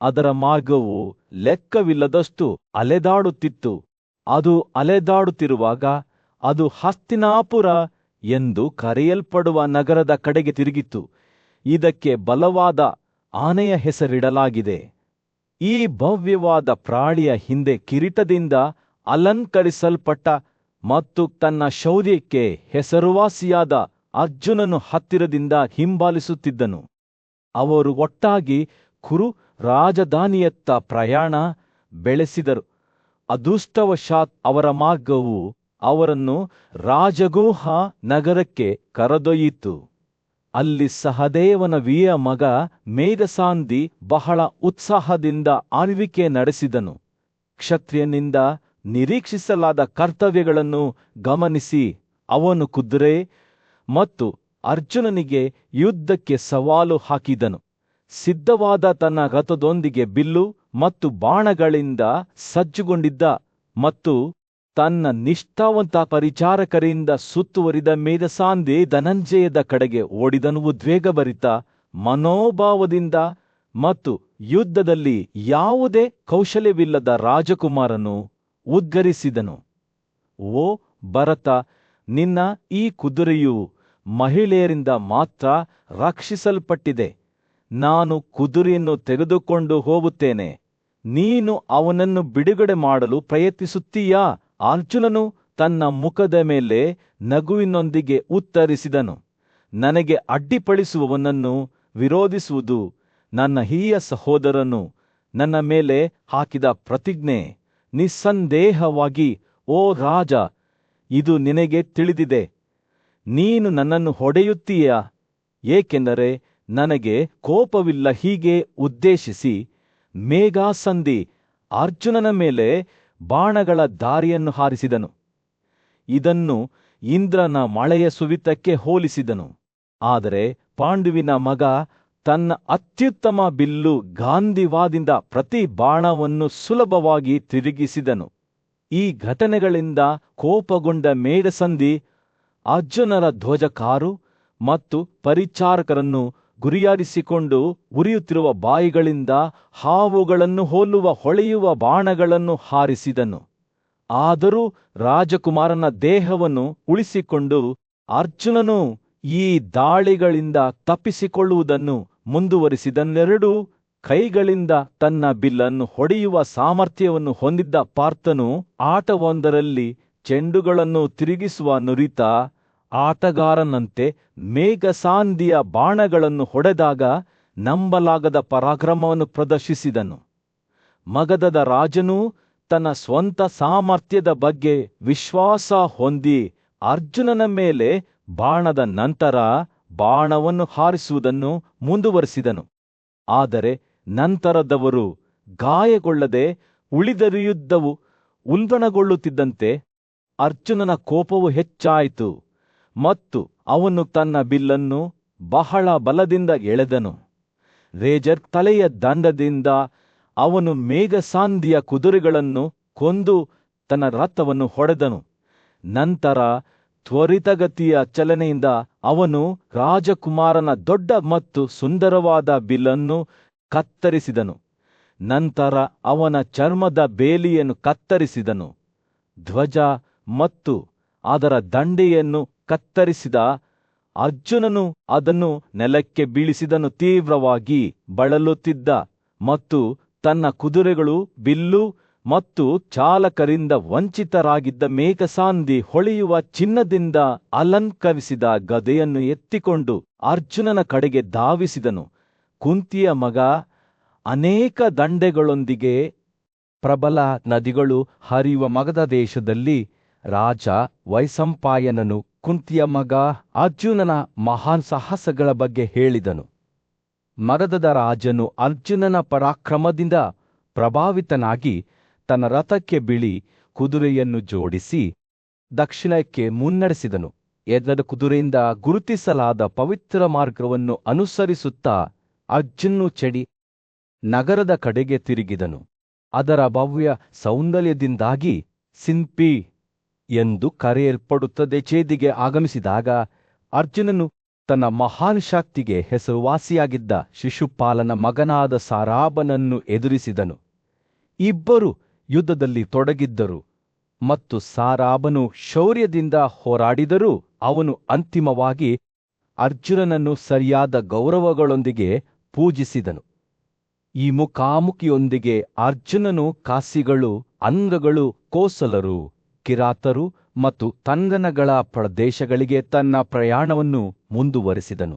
ಅದರ ಮಾರ್ಗವು ಲೆಕ್ಕವಿಲ್ಲದಷ್ಟು ಅಲೆದಾಡುತ್ತಿತ್ತು. ಅದು ಅಲೆದಾಡುತ್ತಿರುವಾಗ ಅದು ಹಸ್ತಿನಾಪುರ ಎಂದು ಕರೆಯಲ್ಪಡುವ ನಗರದ ಕಡೆಗೆ ತಿರುಗಿತು. ಇದಕ್ಕೆ ಬಲವಾದ ಆನೆಯ ಹೆಸರಿಡಲಾಗಿದೆ. ಈ ಭವ್ಯವಾದ ಪ್ರಾಣಿಯ ಹಿಂದೆ ಕಿರೀಟದಿಂದ ಅಲಂಕರಿಸಲ್ಪಟ್ಟ ಮತ್ತು ತನ್ನ ಶೌರ್ಯಕ್ಕೆ ಹೆಸರುವಾಸಿಯಾದ ಅರ್ಜುನನು ಹತ್ತಿರದಿಂದ ಹಿಂಬಾಲಿಸುತ್ತಿದ್ದನು. ಅವರು ಒಟ್ಟಾಗಿ ಕುರು ರಾಜಧಾನಿಯತ್ತ ಪ್ರಯಾಣ ಬೆಳೆಸಿದರು. ಅದೃಷ್ಟವಶಾತ್ ಅವರ ಮಾರ್ಗವು ಅವರನ್ನು ರಾಜಗೂಹ ನಗರಕ್ಕೆ ಕರೆದೊಯ್ಯಿತು. ಅಲ್ಲಿ ಸಹದೇವನ ವೀಯ ಮಗ ಮೇಘಸಾಂಧಿ ಬಹಳ ಉತ್ಸಾಹದಿಂದ ಆಳ್ವಿಕೆ ನಡೆಸಿದನು. ಕ್ಷತ್ರಿಯನಿಂದ ನಿರೀಕ್ಷಿಸಲಾದ ಕರ್ತವ್ಯಗಳನ್ನು ಗಮನಿಸಿ ಅವನು ಕುದುರೆ ಮತ್ತು ಅರ್ಜುನನಿಗೆ ಯುದ್ಧಕ್ಕೆ ಸವಾಲು ಹಾಕಿದನು. ಸಿದ್ಧವಾದ ತನ್ನ ರಥದೊಂದಿಗೆ ಬಿಲ್ಲು ಮತ್ತು ಬಾಣಗಳಿಂದ ಸಜ್ಜುಗೊಂಡಿದ್ದ ಮತ್ತು ತನ್ನ ನಿಷ್ಠಾವಂತ ಪರಿಚಾರಕರಿಂದ ಸುತ್ತುವರಿದ ಮೇಘಸಾಂಧಿ ಧನಂಜಯದ ಕಡೆಗೆ ಓಡಿದನು. ಉದ್ವೇಗಭರಿತ ಮನೋಭಾವದಿಂದ ಮತ್ತು ಯುದ್ಧದಲ್ಲಿ ಯಾವುದೇ ಕೌಶಲ್ಯವಿಲ್ಲದ ರಾಜಕುಮಾರನು ಉದ್ಗರಿಸಿದನು, ಓ ಭರತ, ನಿನ್ನ ಈ ಕುದುರೆಯು ಮಹಿಳೆಯರಿಂದ ಮಾತ್ರ ರಕ್ಷಿಸಲ್ಪಟ್ಟಿದೆ. ನಾನು ಕುದುರೆಯನ್ನು ತೆಗೆದುಕೊಂಡು ಹೋಗುತ್ತೇನೆ, ನೀನು ಅವನನ್ನು ಬಿಡುಗಡೆ ಮಾಡಲು ಪ್ರಯತ್ನಿಸುತ್ತೀಯಾ? ಅರ್ಜುನನು ತನ್ನ ಮುಖದ ಮೇಲೆ ನಗುವಿನೊಂದಿಗೆ ಉತ್ತರಿಸಿದನು, ನನಗೆ ಅಡ್ಡಿಪಡಿಸುವವನನ್ನು ವಿರೋಧಿಸುವುದು ನನ್ನ ಹಿರಿಯ ಸಹೋದರನು ನನ್ನ ಮೇಲೆ ಹಾಕಿದ ಪ್ರತಿಜ್ಞೆ. ನಿಸ್ಸಂದೇಹವಾಗಿ ಓ ರಾಜ, ಇದು ನಿನಗೆ ತಿಳಿದಿದೆ. ನೀನು ನನ್ನನ್ನು ಹೊಡೆಯುತ್ತೀಯಾ? ಏಕೆಂದರೆ ನನಗೆ ಕೋಪವಿಲ್ಲ. ಹೀಗೆ ಉದ್ದೇಶಿಸಿ ಮೇಘಸಾಂಧಿ ಅರ್ಜುನನ ಮೇಲೆ ಬಾಣಗಳ ದಾರಿಯನ್ನು ಹಾರಿಸಿದನು. ಇದನ್ನು ಇಂದ್ರನ ಮಳೆಯ ಸುವಿತಕ್ಕೆ ಹೋಲಿಸಿದನು. ಆದರೆ ಪಾಂಡುವಿನ ಮಗ ತನ್ನ ಅತ್ಯುತ್ತಮ ಬಿಲ್ಲು ಗಾಂಧಿವಾದಿಂದ ಪ್ರತಿ ಬಾಣವನ್ನು ಸುಲಭವಾಗಿ ತಿರುಗಿಸಿದನು. ಈ ಘಟನೆಗಳಿಂದ ಕೋಪಗೊಂಡ ಮೇಘಸಾಂಧಿ ಅರ್ಜುನರ ಧ್ವಜಕಾರು ಮತ್ತು ಪರಿಚಾರಕರನ್ನು ಗುರಿಯಾರಿಸಿಕೊಂಡು ಉರಿಯುತ್ತಿರುವ ಬಾಯಿಗಳಿಂದ ಹಾವುಗಳನ್ನು ಹೋಲುವ ಹೊಳೆಯುವ ಬಾಣಗಳನ್ನು ಹಾರಿಸಿದನು. ಆದರೂ ರಾಜಕುಮಾರನ ದೇಹವನ್ನು ಉಳಿಸಿಕೊಂಡು ಅರ್ಜುನನು ಈ ದಾಳಿಗಳಿಂದ ತಪ್ಪಿಸಿಕೊಳ್ಳುವುದನ್ನು ಮುಂದುವರಿಸಿದನೆರಡೂ ಕೈಗಳಿಂದ ತನ್ನ ಬಿಲ್ಲನ್ನು ಹೊಡೆಯುವ ಸಾಮರ್ಥ್ಯವನ್ನು ಹೊಂದಿದ್ದ ಪಾರ್ಥನು ಆಟವೊಂದರಲ್ಲಿ ಚೆಂಡುಗಳನ್ನು ತಿರುಗಿಸುವ ನುರಿತ ಆಟಗಾರನಂತೆ ಮೇಘಸಾಂಧಿಯ ಬಾಣಗಳನ್ನು ಹೊಡೆದಾಗ ನಂಬಲಾಗದ ಪರಾಕ್ರಮವನ್ನು ಪ್ರದರ್ಶಿಸಿದನು. ಮಗಧದ ರಾಜನು ತನ್ನ ಸ್ವಂತ ಸಾಮರ್ಥ್ಯದ ಬಗ್ಗೆ ವಿಶ್ವಾಸ ಹೊಂದಿ ಅರ್ಜುನನ ಮೇಲೆ ಬಾಣದ ನಂತರ ಬಾಣವನ್ನು ಹಾರಿಸುವುದನ್ನು ಮುಂದುವರಿಸಿದನು. ಆದರೆ ನಂತರದವರು ಗಾಯಗೊಳ್ಳದೆ ಉಳಿದ ಯುದ್ಧವು ಉಲ್ಬಣಗೊಳ್ಳುತ್ತಿದ್ದಂತೆ ಅರ್ಜುನನ ಕೋಪವು ಹೆಚ್ಚಾಯಿತು ಮತ್ತು ಅವನು ತನ್ನ ಬಿಲ್ಲನ್ನು ಬಹಳ ಬಲದಿಂದ ಎಳೆದನು. ರೇಜರ್ ತಲೆಯ ದಂಡದಿಂದ ಅವನು ಮೇಘಸಾಂಧಿಯ ಕುದುರೆಗಳನ್ನು ಕೊಂದು ತನ್ನ ರಥವನ್ನು ಹೊಡೆದನು. ನಂತರ ತ್ವರಿತಗತಿಯ ಚಲನೆಯಿಂದ ಅವನು ರಾಜಕುಮಾರನ ದೊಡ್ಡ ಮತ್ತು ಸುಂದರವಾದ ಬಿಲ್ಲನ್ನು ಕತ್ತರಿಸಿದನು. ನಂತರ ಅವನ ಚರ್ಮದ ಬೇಲಿಯನ್ನು ಕತ್ತರಿಸಿದನು. ಧ್ವಜ ಮತ್ತು ಅದರ ದಂಡೆಯನ್ನು ಕತ್ತರಿಸಿದ ಅರ್ಜುನನು ಅದನ್ನು ನೆಲಕ್ಕೆ ಬೀಳಿಸಿದನು. ತೀವ್ರವಾಗಿ ಬಳಲುತ್ತಿದ್ದ ಮತ್ತು ತನ್ನ ಕುದುರೆಗಳು, ಬಿಲ್ಲು ಮತ್ತು ಚಾಲಕರಿಂದ ವಂಚಿತರಾಗಿದ್ದ ಮೇಘಸಾಂಧಿ ಹೊಳೆಯುವ ಚಿನ್ನದಿಂದ ಅಲಂಕರಿಸಿದ ಗದೆಯನ್ನು ಎತ್ತಿಕೊಂಡು ಅರ್ಜುನನ ಕಡೆಗೆ ಧಾವಿಸಿದನು. ಕುಂತಿಯ ಮಗ ಅನೇಕ ದಂಡೆಗಳೊಂದಿಗೆ ಪ್ರಬಲ ನದಿಗಳು ಹರಿಯುವ ಮಗಧ ದೇಶದಲ್ಲಿ ರಾಜ ವೈಶಂಪಾಯನನು ಕುಂತಿಯ ಮಗ ಅರ್ಜುನನ ಮಹಾನ್ ಸಾಹಸಗಳ ಬಗ್ಗೆ ಹೇಳಿದನು. ಮಗಧದ ರಾಜನು ಅರ್ಜುನನ ಪರಾಕ್ರಮದಿಂದ ಪ್ರಭಾವಿತನಾಗಿ ತನ್ನ ರಥಕ್ಕೆ ಬಿಳಿ ಕುದುರೆಯನ್ನು ಜೋಡಿಸಿ ದಕ್ಷಿಣಕ್ಕೆ ಮುನ್ನಡೆಸಿದನು. ಎದ್ದದ ಕುದುರೆಯಿಂದ ಗುರುತಿಸಲಾದ ಪವಿತ್ರ ಮಾರ್ಗವನ್ನು ಅನುಸರಿಸುತ್ತಾ ಅರ್ಜುನನು ಚಡಿ ನಗರದ ಕಡೆಗೆ ತಿರುಗಿದನು. ಅದರ ಭವ್ಯ ಸೌಂದರ್ಯದಿಂದಾಗಿ ಸಿನ್ಪಿ ಎಂದು ಕರೆಯಲ್ಪಡುತ್ತದೆ ಛೇದಿಗೆ ಆಗಮಿಸಿದಾಗ ಅರ್ಜುನನು ತನ್ನ ಮಹಾನ್ ಶಕ್ತಿಗೆ ಹೆಸರುವಾಸಿಯಾಗಿದ್ದ ಶಿಶುಪಾಲನ ಮಗನಾದ ಸಾರಾಬನನ್ನು ಎದುರಿಸಿದನು. ಇಬ್ಬರು ಯುದ್ಧದಲ್ಲಿ ತೊಡಗಿದ್ದರು ಮತ್ತು ಸಾರಾಬನು ಶೌರ್ಯದಿಂದ ಹೋರಾಡಿದರೂ ಅವನು ಅಂತಿಮವಾಗಿ ಅರ್ಜುನನನ್ನು ಸರಿಯಾದ ಗೌರವಗಳೊಂದಿಗೆ ಪೂಜಿಸಿದನು. ಈ ಮುಖಾಮುಖಿಯೊಂದಿಗೆ ಅರ್ಜುನನು ಕಾಸಿಗಳು, ಅಂಗಗಳು, ಕೋಸಲರು, ಕಿರಾತರು ಮತ್ತು ತಂಗನಗಳ ಪ್ರದೇಶಗಳಿಗೆ ತನ್ನ ಪ್ರಯಾಣವನ್ನು ಮುಂದುವರೆಸಿದನು.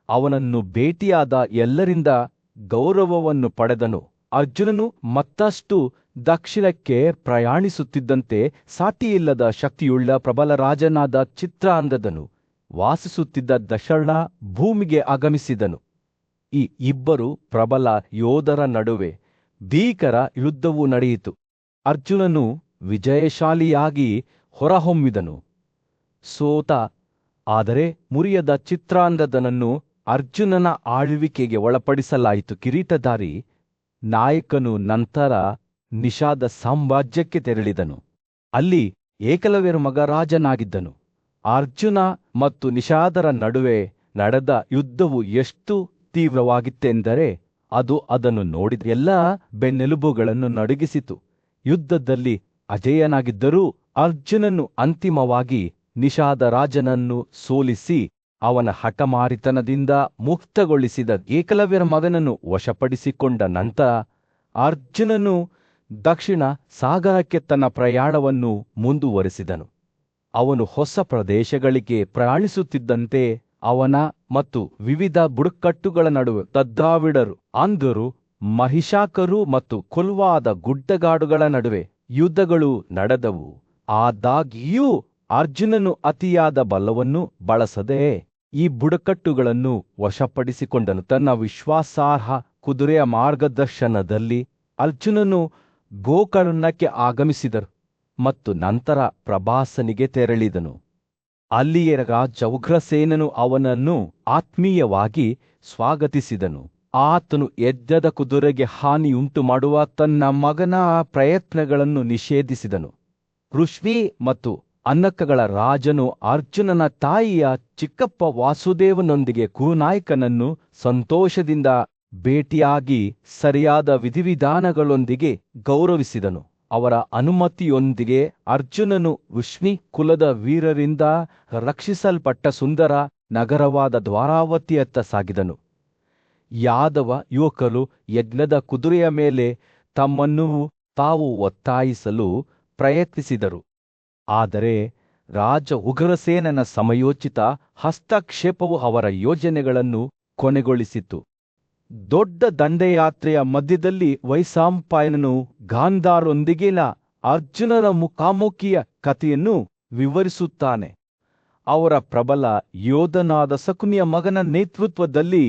ಅವನನ್ನು ಭೇಟಿಯಾದ ಎಲ್ಲರಿಂದ ಗೌರವವನ್ನು ಪಡೆದನು. ಅರ್ಜುನನು ಮತ್ತಷ್ಟು ದಕ್ಷಿಣಕ್ಕೆ ಪ್ರಯಾಣಿಸುತ್ತಿದ್ದಂತೆ ಸಾಟಿಯಿಲ್ಲದ ಶಕ್ತಿಯುಳ್ಳ ಪ್ರಬಲ ರಾಜನಾದ ಚಿತ್ರಾಂಗದನು ವಾಸಿಸುತ್ತಿದ್ದ ದಶರ್ಣ ಭೂಮಿಗೆ ಆಗಮಿಸಿದನು. ಈ ಇಬ್ಬರು ಪ್ರಬಲ ಯೋಧರ ನಡುವೆ ಭೀಕರ ಯುದ್ಧವು ನಡೆಯಿತು. ಅರ್ಜುನನು ವಿಜಯಶಾಲಿಯಾಗಿ ಹೊರಹೊಮ್ಮಿದನು. ಸೋತ ಆದರೆ ಮುರಿಯದ ಚಿತ್ರಾಂಗದನನ್ನು ಅರ್ಜುನನ ಆಳ್ವಿಕೆಗೆ ಒಳಪಡಿಸಲಾಯಿತು. ಕಿರೀಟಧಾರಿ ನಾಯಕನು ನಂತರ ನಿಷಾದ ಸಾಮ್ರಾಜ್ಯಕ್ಕೆ ತೆರಳಿದನು. ಅಲ್ಲಿ ಏಕಲವ್ಯರ ಮಗ ರಾಜನಾಗಿದ್ದನು. ಅರ್ಜುನ ಮತ್ತು ನಿಷಾದರ ನಡುವೆ ನಡೆದ ಯುದ್ಧವು ಎಷ್ಟು ತೀವ್ರವಾಗಿತ್ತೆಂದರೆ ಅದು ಅದನ್ನು ನೋಡಿದ ಎಲ್ಲ ಬೆನ್ನೆಲುಬುಗಳನ್ನು ನಡುಗಿಸಿತು. ಯುದ್ಧದಲ್ಲಿ ಅಜೇಯನಾಗಿದ್ದರೂ ಅರ್ಜುನನು ಅಂತಿಮವಾಗಿ ನಿಷಾದ ರಾಜನನ್ನು ಸೋಲಿಸಿ ಅವನ ಹಠಮಾರಿತನದಿಂದ ಮುಕ್ತಗೊಳಿಸಿದ ಏಕಲವ್ಯರ ಮಗನನ್ನು ವಶಪಡಿಸಿಕೊಂಡ ನಂತರ ಅರ್ಜುನನು ದಕ್ಷಿಣ ಸಾಗರಕ್ಕೆ ತನ್ನ ಪ್ರಯಾಣವನ್ನು ಮುಂದುವರೆಸಿದನು. ಅವನು ಹೊಸ ಪ್ರದೇಶಗಳಿಗೆ ಪ್ರಯಾಣಿಸುತ್ತಿದ್ದಂತೆ ಅವನ ಮತ್ತು ವಿವಿಧ ಬುಡಕಟ್ಟುಗಳ ನಡುವೆ ತದ್ದಾವಿಡರು, ಅಂಧರು, ಮಹಿಷಾಕರು ಮತ್ತು ಕೊಲ್ವಾದ ಗುಡ್ಡಗಾಡುಗಳ ನಡುವೆ ಯುದ್ಧಗಳು ನಡೆದವು. ಆದಾಗ್ಯೂ ಅರ್ಜುನನು ಅತಿಯಾದ ಬಲವನ್ನು ಬಳಸದೆ ಈ ಬುಡಕಟ್ಟುಗಳನ್ನು ವಶಪಡಿಸಿಕೊಂಡನು. ತನ್ನ ವಿಶ್ವಾಸಾರ್ಹ ಕುದುರೆಯ ಮಾರ್ಗದರ್ಶನದಲ್ಲಿ ಅರ್ಜುನನು ಗೋಕರ್ಣಕ್ಕೆ ಆಗಮಿಸಿದರು ಮತ್ತು ನಂತರ ಪ್ರಭಾಸನಿಗೆ ತೆರಳಿದನು. ಅಲ್ಲಿಯ ರಾಜ ಉಗ್ರಸೇನನು ಅವನನ್ನು ಆತ್ಮೀಯವಾಗಿ ಸ್ವಾಗತಿಸಿದನು. ಆತನು ಎದ್ದದ ಕುದುರೆಗೆ ಹಾನಿಯುಂಟು ಮಾಡುವ ತನ್ನ ಮಗನ ಪ್ರಯತ್ನಗಳನ್ನು ನಿಷೇಧಿಸಿದನು. ಋಷ್ವಿ ಮತ್ತು ಅನ್ನಕಗಳ ರಾಜನು ಅರ್ಜುನನ ತಾಯಿಯ ಚಿಕ್ಕಪ್ಪ ವಾಸುದೇವನೊಂದಿಗೆ ಕುರುನಾಯಕನನ್ನು ಸಂತೋಷದಿಂದ ಭೇಟಿಯಾಗಿ ಸರಿಯಾದ ವಿಧಿವಿಧಾನಗಳೊಂದಿಗೆ ಗೌರವಿಸಿದನು. ಅವರ ಅನುಮತಿಯೊಂದಿಗೆ ಅರ್ಜುನನು ಋಷ್ವಿ ಕುಲದ ವೀರರಿಂದ ರಕ್ಷಿಸಲ್ಪಟ್ಟ ಸುಂದರ ನಗರವಾದ ದ್ವಾರಾವತಿಯತ್ತ ಸಾಗಿದನು. ಯಾದವ ಯುವಕರು ಯಜ್ಞದ ಕುದುರೆಯ ಮೇಲೆ ತಮ್ಮನ್ನು ತಾವು ಒತ್ತಾಯಿಸಲು ಪ್ರಯತ್ನಿಸಿದರು. ಆದರೆ ರಾಜ ಉಗ್ರಸೇನನ ಸಮಯೋಚಿತ ಹಸ್ತಕ್ಷೇಪವು ಅವರ ಯೋಜನೆಗಳನ್ನು ಕೊನೆಗೊಳಿಸಿತು. ದೊಡ್ಡ ದಂಡಯಾತ್ರೆಯ ಮಧ್ಯದಲ್ಲಿ ವೈಶಂಪಾಯನನು ಗಾಂಧಾರರೊಂದಿಗಿನ ಅರ್ಜುನನ ಮುಖಾಮುಖಿಯ ಕಥೆಯನ್ನು ವಿವರಿಸುತ್ತಾನೆ. ಅವರ ಪ್ರಬಲ ಯೋಧನಾದ ಶಕುನಿಯ ಮಗನ ನೇತೃತ್ವದಲ್ಲಿ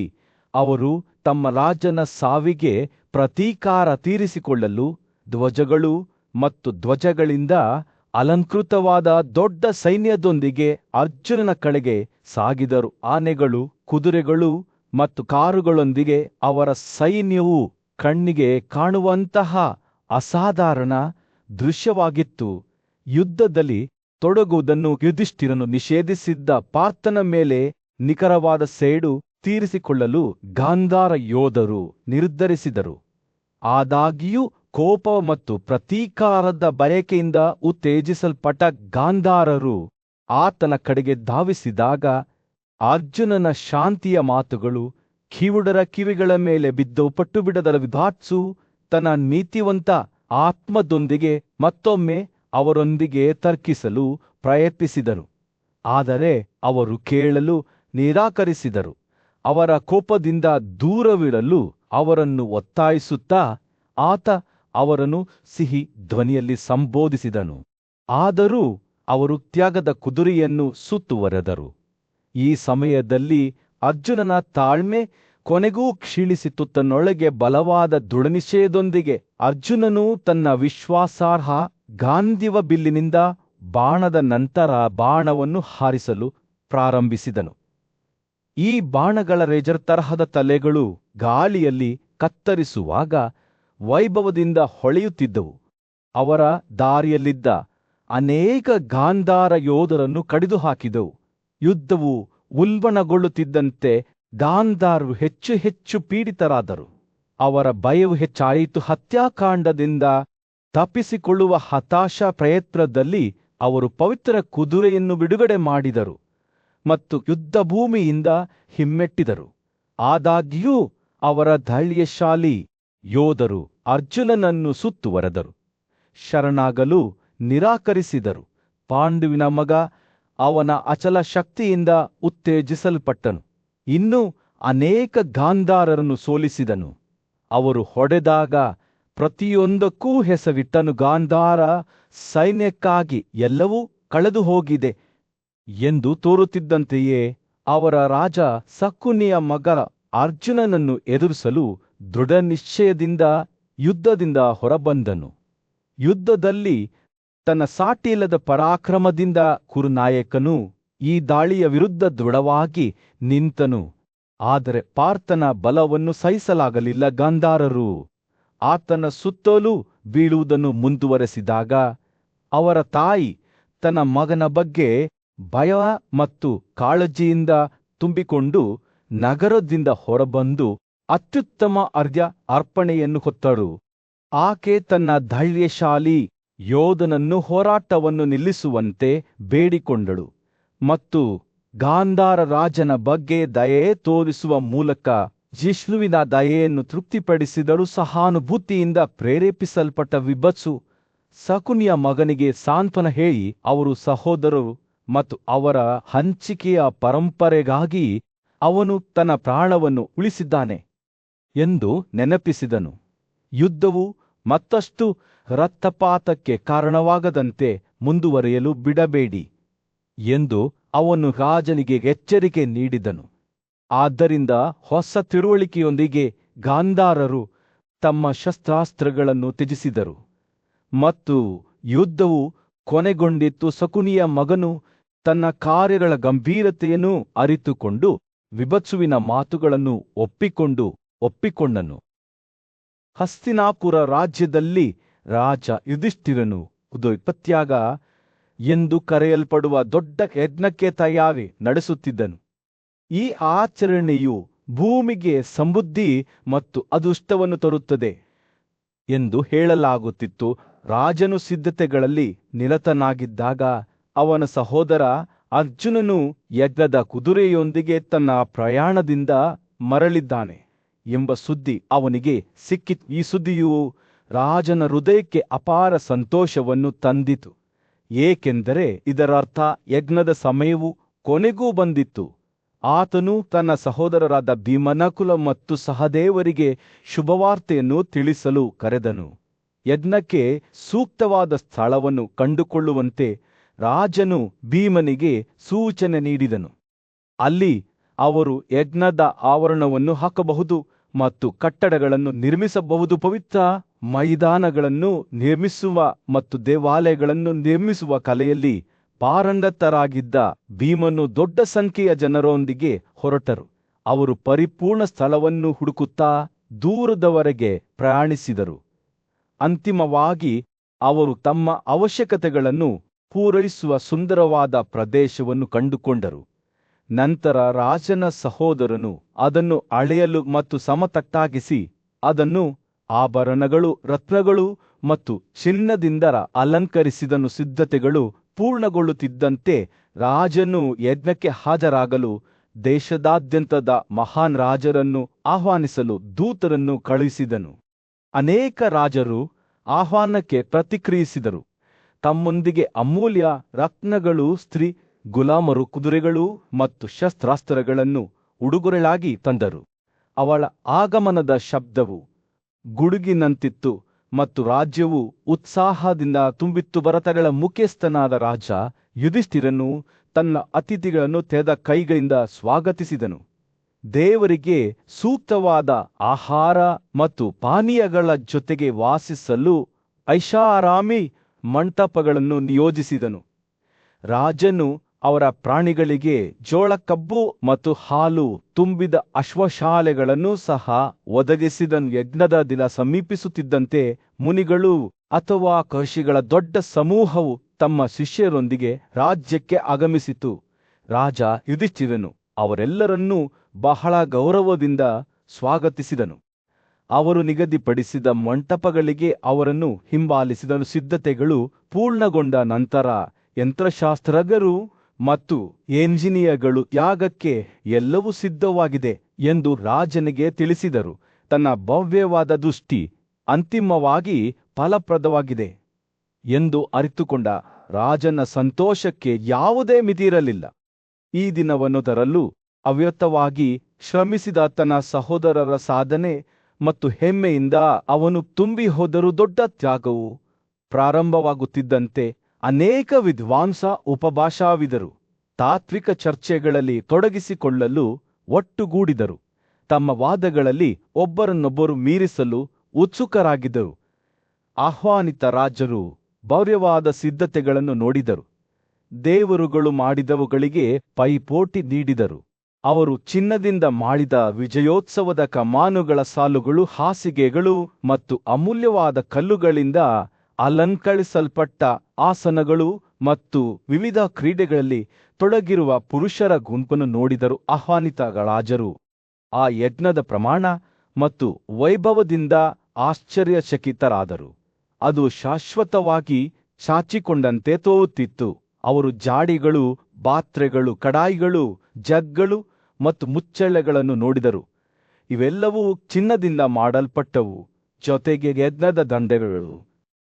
ಅವರು ತಮ್ಮ ರಾಜನ ಸಾವಿಗೆ ಪ್ರತೀಕಾರ ತೀರಿಸಿಕೊಳ್ಳಲು ಧ್ವಜಗಳು ಮತ್ತು ಧ್ವಜಗಳಿಂದ ಅಲಂಕೃತವಾದ ದೊಡ್ಡ ಸೈನ್ಯದೊಂದಿಗೆ ಅರ್ಜುನನ ಕಡೆಗೆ ಸಾಗಿದರು. ಆನೆಗಳು, ಕುದುರೆಗಳು ಮತ್ತು ಕಾರುಗಳೊಂದಿಗೆ ಅವರ ಸೈನ್ಯವು ಕಣ್ಣಿಗೆ ಕಾಣುವಂತಹ ಅಸಾಧಾರಣ ದೃಶ್ಯವಾಗಿತ್ತು. ಯುದ್ಧದಲ್ಲಿ ತೊಡಗುವುದನ್ನು ಯುಧಿಷ್ಠಿರನು ನಿಷೇಧಿಸಿದ್ದ ಪಾರ್ಥನ ಮೇಲೆ ನಿಖರವಾದ ಸೇಡು ತೀರಿಸಿಕೊಳ್ಳಲು ಗಾಂಧಾರ ಯೋಧರು ನಿರ್ಧರಿಸಿದರು. ಆದಾಗ್ಯೂ ಕೋಪ ಮತ್ತು ಪ್ರತೀಕಾರದ ಬಯಕೆಯಿಂದ ಉತ್ತೇಜಿಸಲ್ಪಟ್ಟ ಗಾಂಧಾರರು ಆತನ ಕಡೆಗೆ ಧಾವಿಸಿದಾಗ ಅರ್ಜುನನ ಶಾಂತಿಯ ಮಾತುಗಳು ಕಿವುಡರ ಕಿವಿಗಳ ಮೇಲೆ ಬಿದ್ದವು. ಪಟ್ಟುಬಿಡದ ವಿಧಾತ್ಸು ತನ್ನ ನೀತಿವಂತ ಆತ್ಮದೊಂದಿಗೆ ಮತ್ತೊಮ್ಮೆ ಅವರೊಂದಿಗೆ ತರ್ಕಿಸಲು ಪ್ರಯತ್ನಿಸಿದನು. ಆದರೆ ಅವರು ಕೇಳಲು ನಿರಾಕರಿಸಿದರು. ಅವರ ಕೋಪದಿಂದ ದೂರವಿರಲು ಅವರನ್ನು ಒತ್ತಾಯಿಸುತ್ತಾ ಆತ ಅವರನ್ನು ಸಿಹಿ ಧ್ವನಿಯಲ್ಲಿ ಸಂಬೋಧಿಸಿದನು. ಆದರೂ ಅವರು ತ್ಯಾಗದ ಕುದುರೆಯನ್ನು ಸುತ್ತುವರೆದರು. ಈ ಸಮಯದಲ್ಲಿ ಅರ್ಜುನನ ತಾಳ್ಮೆ ಕೊನೆಗೂ ಕ್ಷೀಣಿಸಿತು. ತನ್ನೊಳಗೆ ಬಲವಾದ ದೃಢನಿಶ್ಚಯದೊಂದಿಗೆ ಅರ್ಜುನನು ತನ್ನ ವಿಶ್ವಾಸಾರ್ಹ ಗಾಂಧೀವ ಬಿಲ್ಲಿನಿಂದ ಬಾಣದ ನಂತರ ಬಾಣವನ್ನು ಹಾರಿಸಲು ಪ್ರಾರಂಭಿಸಿದನು. ಈ ಬಾಣಗಳ ರೇಜರ್ ತರಹದ ತಲೆಗಳು ಗಾಳಿಯಲ್ಲಿ ಕತ್ತರಿಸುವಾಗ ವೈಭವದಿಂದ ಹೊಳೆಯುತ್ತಿದ್ದವು. ಅವರ ದಾರಿಯಲ್ಲಿದ್ದ ಅನೇಕ ಗಾಂಧಾರ ಯೋಧರನ್ನು ಕಡಿದು ಹಾಕಿದವು. ಯುದ್ಧವು ಉಲ್ಬಣಗೊಳ್ಳುತ್ತಿದ್ದಂತೆ ಗಾಂಧಾರರು ಹೆಚ್ಚು ಹೆಚ್ಚು ಪೀಡಿತರಾದರು. ಅವರ ಭಯವು ಹೆಚ್ಚಾಯಿತು. ಹತ್ಯಾಕಾಂಡದಿಂದ ತಪ್ಪಿಸಿಕೊಳ್ಳುವ ಹತಾಶ ಪ್ರಯತ್ನದಲ್ಲಿ ಅವರು ಪವಿತ್ರ ಕುದುರೆಯನ್ನು ಬಿಡುಗಡೆ ಮಾಡಿದರು ಮತ್ತು ಯುದ್ಧಭೂಮಿಯಿಂದ ಹಿಮ್ಮೆಟ್ಟಿದರು. ಆದಾಗ್ಯೂ ಅವರ ಧೈರ್ಯಶಾಲಿ ಯೋಧರು ಅರ್ಜುನನನ್ನು ಸುತ್ತುವರೆದರು. ಶರಣಾಗಲು ನಿರಾಕರಿಸಿದರು. ಪಾಂಡುವಿನ ಮಗ ಅವನ ಅಚಲ ಶಕ್ತಿಯಿಂದ ಉತ್ತೇಜಿಸಲ್ಪಟ್ಟನು. ಇನ್ನೂ ಅನೇಕ ಗಾಂಧಾರರನ್ನು ಸೋಲಿಸಿದನು. ಅವರು ಹೊಡೆದಾಗ ಪ್ರತಿಯೊಂದಕ್ಕೂ ಹೆಸರಿಟ್ಟನು. ಗಾಂಧಾರ ಸೈನ್ಯಕ್ಕಾಗಿ ಎಲ್ಲವೂ ಕಳೆದು ಹೋಗಿದೆ ಎಂದು ತೋರುತ್ತಿದ್ದಂತೆಯೇ ಅವರ ರಾಜ ಶಕುನಿಯ ಮಗ ಅರ್ಜುನನನ್ನು ಎದುರಿಸಲು ದೃಢ ನಿಶ್ಚಯದಿಂದ ಯುದ್ಧದಿಂದ ಹೊರಬಂದನು. ಯುದ್ಧದಲ್ಲಿ ತನ್ನ ಸಾಟಿಯಿಲ್ಲದ ಪರಾಕ್ರಮದಿಂದ ಕುರುನಾಯಕನು ಈ ದಾಳಿಯ ವಿರುದ್ಧ ದೃಢವಾಗಿ ನಿಂತನು. ಆದರೆ ಪಾರ್ಥನ ಬಲವನ್ನು ಸಹಿಸಲಾಗಲಿಲ್ಲ. ಗಾಂಧಾರರು ಆತನ ಸುತ್ತಲೂ ಬೀಳುವುದನ್ನು ಮುಂದುವರೆಸಿದಾಗ ಅವರ ತಾಯಿ ತನ್ನ ಮಗನ ಬಗ್ಗೆ ಭಯ ಮತ್ತು ಕಾಳಜಿಯಿಂದ ತುಂಬಿಕೊಂಡು ನಗರದಿಂದ ಹೊರಬಂದು ಅತ್ಯುತ್ತಮ ಅರ್ಪಣೆಯನ್ನು ಹೊತ್ತಳು. ಆಕೆ ತನ್ನ ಧೈರ್ಯಶಾಲಿ ಯೋಧನನ್ನು ಹೋರಾಟವನ್ನು ನಿಲ್ಲಿಸುವಂತೆ ಬೇಡಿಕೊಂಡಳು ಮತ್ತು ಗಾಂಧಾರ ರಾಜನ ಬಗ್ಗೆ ದಯೆ ತೋರಿಸುವ ಮೂಲಕ ಜಿಷ್ಣುವಿನ ದಯೆಯನ್ನು ತೃಪ್ತಿಪಡಿಸಿದಳು. ಸಹಾನುಭೂತಿಯಿಂದ ಪ್ರೇರೇಪಿಸಲ್ಪಟ್ಟ ವಿಭತ್ಸು ಶಕುನಿಯ ಮಗನಿಗೆ ಸಾಂತ್ವನ ಹೇಳಿ ಅವರು ಸಹೋದರರು ಮತ್ತು ಅವರ ಹಂಚಿಕೆಯ ಪರಂಪರೆಗಾಗಿ ಅವನು ತನ್ನ ಪ್ರಾಣವನ್ನು ಉಳಿಸಿದ್ದಾನೆ ಎಂದು ನೆನಪಿಸಿದನು. ಯುದ್ಧವು ಮತ್ತಷ್ಟು ರಕ್ತಪಾತಕ್ಕೆ ಕಾರಣವಾಗದಂತೆ ಮುಂದುವರಿಯಲು ಬಿಡಬೇಡಿ ಎಂದು ಅವನು ರಾಜನಿಗೆ ಎಚ್ಚರಿಕೆ ನೀಡಿದನು. ಆದ್ದರಿಂದ ಹೊಸ ತಿಳುವಳಿಕೆಯೊಂದಿಗೆ ಗಾಂಧಾರರು ತಮ್ಮ ಶಸ್ತ್ರಾಸ್ತ್ರಗಳನ್ನು ತ್ಯಜಿಸಿದರು ಮತ್ತು ಯುದ್ಧವು ಕೊನೆಗೊಂಡಿತ್ತು. ಶಕುನಿಯ ಮಗನು ತನ್ನ ಕಾರ್ಯಗಳ ಗಂಭೀರತೆಯನ್ನು ಅರಿತುಕೊಂಡು ವಿಭತ್ಸುವಿನ ಮಾತುಗಳನ್ನು ಒಪ್ಪಿಕೊಂಡನು. ಹಸ್ತಿನಾಪುರ ರಾಜ್ಯದಲ್ಲಿ ರಾಜ ಯುಧಿಷ್ಠಿರನು ಉದೋತ್ಪತ್ಯಾಗ ಎಂದು ಕರೆಯಲ್ಪಡುವ ದೊಡ್ಡ ಯಜ್ಞಕ್ಕೆ ತಯಾರಿ ನಡೆಸುತ್ತಿದ್ದನು. ಈ ಆಚರಣೆಯು ಭೂಮಿಗೆ ಸಮೃದ್ಧಿ ಮತ್ತು ಅದೃಷ್ಟವನ್ನು ತರುತ್ತದೆ ಎಂದು ಹೇಳಲಾಗುತ್ತಿತ್ತು. ರಾಜನು ಸಿದ್ಧತೆಗಳಲ್ಲಿ ನಿರತನಾಗಿದ್ದಾಗ ಅವನ ಸಹೋದರ ಅರ್ಜುನನು ಯಜ್ಞದ ಕುದುರೆಯೊಂದಿಗೆ ತನ್ನ ಪ್ರಯಾಣದಿಂದ ಮರಳಿದ್ದಾನೆ ಎಂಬ ಸುದ್ದಿ ಅವನಿಗೆ ಸಿಕ್ಕಿತು. ಈ ಸುದ್ದಿಯು ರಾಜನ ಹೃದಯಕ್ಕೆ ಅಪಾರ ಸಂತೋಷವನ್ನು ತಂದಿತು, ಏಕೆಂದರೆ ಇದರರ್ಥ ಯಜ್ಞದ ಸಮಯವು ಕೊನೆಗೂ ಬಂದಿತ್ತು. ಆತನು ತನ್ನ ಸಹೋದರರಾದ ಭೀಮನಕುಲ ಮತ್ತು ಸಹದೇವರಿಗೆ ಶುಭವಾರ್ತೆಯನ್ನು ತಿಳಿಸಲು ಕರೆದನು. ಯಜ್ಞಕ್ಕೆ ಸೂಕ್ತವಾದ ಸ್ಥಳವನ್ನು ಕಂಡುಕೊಳ್ಳುವಂತೆ ರಾಜನು ಭೀಮನಿಗೆ ಸೂಚನೆ ನೀಡಿದನು. ಅಲ್ಲಿ ಅವರು ಯಜ್ಞದ ಆವರಣವನ್ನು ಹಾಕಬಹುದು ಮತ್ತು ಕಟ್ಟಡಗಳನ್ನು ನಿರ್ಮಿಸಬಹುದು. ಪವಿತ್ರ ಮೈದಾನಗಳನ್ನು ನಿರ್ಮಿಸುವ ಮತ್ತು ದೇವಾಲಯಗಳನ್ನು ನಿರ್ಮಿಸುವ ಕಲೆಯಲ್ಲಿ ಪಾರಂಗತರಾಗಿದ್ದ ಭೀಮನು ದೊಡ್ಡ ಸಂಖ್ಯೆಯ ಜನರೊಂದಿಗೆ ಹೊರಟರು. ಅವರು ಪರಿಪೂರ್ಣ ಸ್ಥಳವನ್ನು ಹುಡುಕುತ್ತಾ ದೂರದವರೆಗೆ ಪ್ರಯಾಣಿಸಿದರು. ಅಂತಿಮವಾಗಿ ಅವರು ತಮ್ಮ ಅವಶ್ಯಕತೆಗಳನ್ನು ಪೂರೈಸುವ ಸುಂದರವಾದ ಪ್ರದೇಶವನ್ನು ಕಂಡುಕೊಂಡರು. ನಂತರ ರಾಜನ ಸಹೋದರನು ಅದನ್ನು ಅಳೆಯಲು ಮತ್ತು ಸಮತಟ್ಟಾಗಿಸಿ ಅದನ್ನು ಆಭರಣಗಳು, ರತ್ನಗಳು ಮತ್ತು ಚಿನ್ನದಿಂದ ಅಲಂಕರಿಸಿದನು. ಸಿದ್ಧತೆಗಳು ಪೂರ್ಣಗೊಳ್ಳುತ್ತಿದ್ದಂತೆ ರಾಜನು ಯಜ್ಞಕ್ಕೆ ಹಾಜರಾಗಲು ದೇಶದಾದ್ಯಂತದ ಮಹಾನ್ ರಾಜರನ್ನು ಆಹ್ವಾನಿಸಲು ದೂತರನ್ನು ಕಳುಹಿಸಿದನು. ಅನೇಕ ರಾಜರು ಆಹ್ವಾನಕ್ಕೆ ಪ್ರತಿಕ್ರಿಯಿಸಿದರು. ತಮ್ಮೊಂದಿಗೆ ಅಮೂಲ್ಯ ರತ್ನಗಳು, ಸ್ತ್ರೀ ಗುಲಾಮರು, ಕುದುರೆಗಳು ಮತ್ತು ಶಸ್ತ್ರಾಸ್ತ್ರಗಳನ್ನು ಉಡುಗೊರೆಯಾಗಿ ತಂದರು. ಅವಳ ಆಗಮನದ ಶಬ್ದವು ಗುಡುಗಿನಂತಿತ್ತು ಮತ್ತು ರಾಜ್ಯವು ಉತ್ಸಾಹದಿಂದ ತುಂಬಿತ್ತು. ಭರತಗಳ ಮುಖ್ಯಸ್ಥನಾದ ರಾಜ ಯುಧಿಷ್ಠಿರನು ತನ್ನ ಅತಿಥಿಗಳನ್ನು ತೆರೆದ ಕೈಗಳಿಂದ ಸ್ವಾಗತಿಸಿದನು. ದೇವರಿಗೆ ಸೂಕ್ತವಾದ ಆಹಾರ ಮತ್ತು ಪಾನೀಯಗಳ ಜೊತೆಗೆ ವಾಸಿಸಲು ಐಷಾರಾಮಿ ಮಂಟಪಗಳನ್ನು ನಿಯೋಜಿಸಿದನು. ರಾಜನು ಅವರ ಪ್ರಾಣಿಗಳಿಗೆ ಜೋಳಕಬ್ಬು ಮತ್ತು ಹಾಲು ತುಂಬಿದ ಅಶ್ವಶಾಲೆಗಳನ್ನು ಸಹ ಒದಗಿಸಿದನು. ಯಜ್ಞದ ದಿನ ಸಮೀಪಿಸುತ್ತಿದ್ದಂತೆ ಮುನಿಗಳು ಅಥವಾ ಕೃಷಿಗಳ ದೊಡ್ಡ ಸಮೂಹವು ತಮ್ಮ ಶಿಷ್ಯರೊಂದಿಗೆ ರಾಜ್ಯಕ್ಕೆ ಆಗಮಿಸಿತು. ರಾಜ ಯುಧಿಷ್ಠಿರನು ಅವರೆಲ್ಲರನ್ನೂ ಬಹಳ ಗೌರವದಿಂದ ಸ್ವಾಗತಿಸಿದನು. ಅವರು ನಿಗದಿಪಡಿಸಿದ ಮಂಟಪಗಳಿಗೆ ಅವರನ್ನು ಹಿಂಬಾಲಿಸಿದನು. ಸಿದ್ಧತೆಗಳು ಪೂರ್ಣಗೊಂಡ ನಂತರ ಯಂತ್ರಶಾಸ್ತ್ರಜ್ಞರು ಮತ್ತು ಎಂಜಿನಿಯರ್ಗಳು ಯಾಗಕ್ಕೆ ಎಲ್ಲವೂ ಸಿದ್ಧವಾಗಿದೆ ಎಂದು ರಾಜನಿಗೆ ತಿಳಿಸಿದರು. ತನ್ನ ಭವ್ಯವಾದ ದೃಷ್ಟಿ ಅಂತಿಮವಾಗಿ ಫಲಪ್ರದವಾಗಿದೆ ಎಂದು ಅರಿತುಕೊಂಡ ರಾಜನ ಸಂತೋಷಕ್ಕೆ ಯಾವುದೇ ಮಿತಿಯಿರಲಿಲ್ಲ. ಈ ದಿನವನ್ನು ತರಲು ಅವ್ಯರ್ಥವಾಗಿ ಶ್ರಮಿಸಿದ ತನ್ನ ಸಹೋದರರ ಸಾಧನೆ ಮತ್ತು ಹೆಮ್ಮೆಯಿಂದ ಅವನು ತುಂಬಿ ಹೋದರೂ ದೊಡ್ಡ ತ್ಯಾಗವು ಪ್ರಾರಂಭವಾಗುತ್ತಿದ್ದಂತೆ ಅನೇಕ ವಿದ್ವಾಂಸ ಉಪಭಾಷಾವಿದರು ತಾತ್ವಿಕ ಚರ್ಚೆಗಳಲ್ಲಿ ತೊಡಗಿಸಿಕೊಳ್ಳಲು ಒಟ್ಟುಗೂಡಿದರು. ತಮ್ಮ ವಾದಗಳಲ್ಲಿ ಒಬ್ಬರನ್ನೊಬ್ಬರು ಮೀರಿಸಲು ಉತ್ಸುಕರಾಗಿದ್ದರು. ಆಹ್ವಾನಿತ ರಾಜರು ಭವ್ಯವಾದ ಸಿದ್ಧತೆಗಳನ್ನು ನೋಡಿದರು. ದೇವರುಗಳು ಮಾಡಿದವುಗಳಿಗೆ ಪೈಪೋಟಿ ನೀಡಿದರು. ಅವರು ಚಿನ್ನದಿಂದ ಮಾಡಿದ ವಿಜಯೋತ್ಸವದ ಕಮಾನುಗಳ ಸಾಲುಗಳು, ಹಾಸಿಗೆಗಳು ಮತ್ತು ಅಮೂಲ್ಯವಾದ ಕಲ್ಲುಗಳಿಂದ ಅಲಂಕರಿಸಲ್ಪಟ್ಟ ಆಸನಗಳು ಮತ್ತು ವಿವಿಧ ಕ್ರೀಡೆಗಳಲ್ಲಿ ತೊಡಗಿರುವ ಪುರುಷರ ಗುಂಪನ್ನು ನೋಡಿದರು. ಆಹ್ವಾನಿತ ರಾಜರು ಆ ಯಜ್ಞದ ಪ್ರಮಾಣ ಮತ್ತು ವೈಭವದಿಂದ ಆಶ್ಚರ್ಯಚಕಿತರಾದರು. ಅದು ಶಾಶ್ವತವಾಗಿ ಚಾಚಿಕೊಂಡಂತೆ ತೋರುತ್ತಿತ್ತು. ಅವರು ಜಾಡಿಗಳು, ಪಾತ್ರೆಗಳು, ಕಡಾಯಿಗಳು, ಜಗ್ಗಳು ಮತ್ತು ಮುಚ್ಚಳೆಗಳನ್ನು ನೋಡಿದರು. ಇವೆಲ್ಲವೂ ಚಿನ್ನದಿಂದ ಮಾಡಲ್ಪಟ್ಟವು. ಜೊತೆಗೆ ಯಜ್ಞದ ದಂಡೆಗಳು.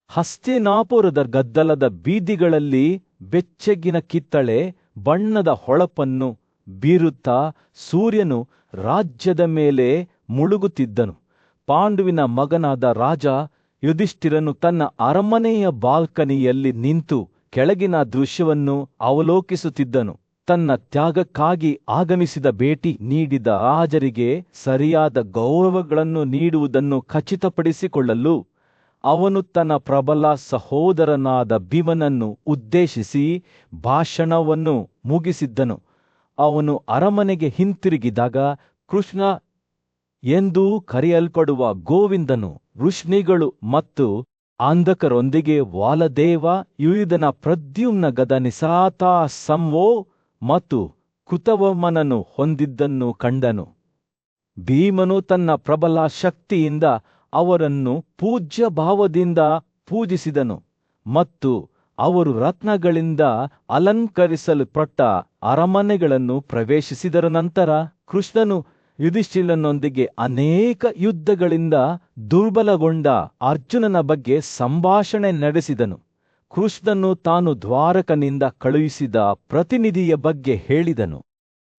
ಹಸ್ತಿನಾಪುರದ ಗದ್ದಲದ ಬೀದಿಗಳಲ್ಲಿ ಬೆಚ್ಚಗಿನ ಕಿತ್ತಳೆ ಬಣ್ಣದ ಹೊಳಪನ್ನು ಬೀರುತ್ತಾ ಸೂರ್ಯನು ರಾಜ್ಯದ ಮೇಲೆ ಮುಳುಗುತ್ತಿದ್ದನು. ಪಾಂಡುವಿನ ಮಗನಾದ ರಾಜ ಯುಧಿಷ್ಠಿರನು ತನ್ನ ಅರಮನೆಯ ಬಾಲ್ಕನಿಯಲ್ಲಿ ನಿಂತು ಕೆಳಗಿನ ದೃಶ್ಯವನ್ನು ಅವಲೋಕಿಸುತ್ತಿದ್ದನು. ತನ್ನ ತ್ಯಾಗಕ್ಕಾಗಿ ಆಗಮಿಸಿದ ಭೇಟಿ ನೀಡಿದ ರಾಜರಿಗೆ ಸರಿಯಾದ ಗೌರವಗಳನ್ನು ನೀಡುವುದನ್ನು ಖಚಿತಪಡಿಸಿಕೊಳ್ಳಲು ಅವನು ತನ್ನ ಪ್ರಬಲ ಸಹೋದರನಾದ ಭೀಮನನ್ನು ಉದ್ದೇಶಿಸಿ ಭಾಷಣವನ್ನು ಮುಗಿಸಿದ್ದನು. ಅವನು ಅರಮನೆಗೆ ಹಿಂತಿರುಗಿದಾಗ ಕೃಷ್ಣ ಎಂದು ಕರೆಯಲ್ಪಡುವ ಗೋವಿಂದನು ಋಷ್ಣಿಗಳು ಮತ್ತು ಅಂಧಕರೊಂದಿಗೆ ವಾಲದೇವ, ಯುಯುಧನ ಪ್ರದ್ಯುಮ್ನ ಗದ ನಿಸಾತ ಸಂವೋ ಮತ್ತು ಕೃತವರ್ಮನನ್ನು ಹೊಂದಿದ್ದನ್ನು ಕಂಡನು. ಭೀಮನು ತನ್ನ ಪ್ರಬಲ ಶಕ್ತಿಯಿಂದ ಅವರನ್ನು ಪೂಜ್ಯ ಭಾವದಿಂದ ಪೂಜಿಸಿದನು ಮತ್ತು ಅವರು ರತ್ನಗಳಿಂದ ಅಲಂಕರಿಸಲ್ಪಟ್ಟ ಅರಮನೆಗಳನ್ನು ಪ್ರವೇಶಿಸಿದರ ನಂತರ ಕೃಷ್ಣನು ಯುಧಿಷ್ಠಿರನೊಂದಿಗೆ ಅನೇಕ ಯುದ್ಧಗಳಿಂದ ದುರ್ಬಲಗೊಂಡ ಅರ್ಜುನನ ಬಗ್ಗೆ ಸಂಭಾಷಣೆ ನಡೆಸಿದನು. ಕೃಷ್ಣನು ತಾನು ದ್ವಾರಕನಿಂದ ಕಳುಹಿಸಿದ ಪ್ರತಿನಿಧಿಯ ಬಗ್ಗೆ ಹೇಳಿದನು.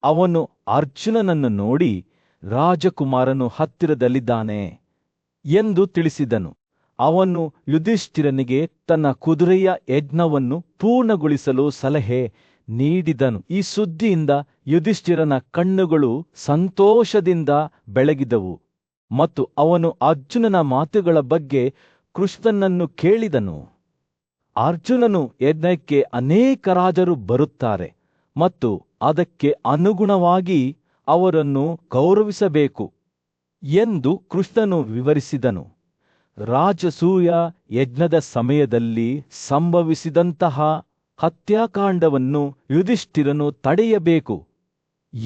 ಅವನು ಅರ್ಜುನನನ್ನು ನೋಡಿ, ರಾಜಕುಮಾರನು ಹತ್ತಿರದಲ್ಲಿದ್ದಾನೆ ಎಂದು ತಿಳಿಸಿದನು. ಅವನು ಯುಧಿಷ್ಠಿರನಿಗೆ ತನ್ನ ಕುದುರೆಯ ಯಜ್ಞವನ್ನು ಪೂರ್ಣಗೊಳಿಸಲು ಸಲಹೆ ನೀಡಿದನು. ಈ ಸುದ್ದಿಯಿಂದ ಯುಧಿಷ್ಠಿರನ ಕಣ್ಣುಗಳು ಸಂತೋಷದಿಂದ ಬೆಳಗಿದವು ಮತ್ತು ಅವನು ಅರ್ಜುನನ ಮಾತುಗಳ ಬಗ್ಗೆ ಕೃಷ್ಣನನ್ನು ಕೇಳಿದನು. ಅರ್ಜುನನು ಯಜ್ಞಕ್ಕೆ ಅನೇಕ ರಾಜರು ಬರುತ್ತಾರೆ ಮತ್ತು ಅದಕ್ಕೆ ಅನುಗುಣವಾಗಿ ಅವರನ್ನು ಗೌರವಿಸಬೇಕು ಎಂದು ಕೃಷ್ಣನು ವಿವರಿಸಿದನು. ರಾಜಸೂಯ ಯಜ್ಞದ ಸಮಯದಲ್ಲಿ ಸಂಭವಿಸಿದಂತಹ ಹತ್ಯಾಕಾಂಡವನ್ನು ಯುಧಿಷ್ಠಿರನು ತಡೆಯಬೇಕು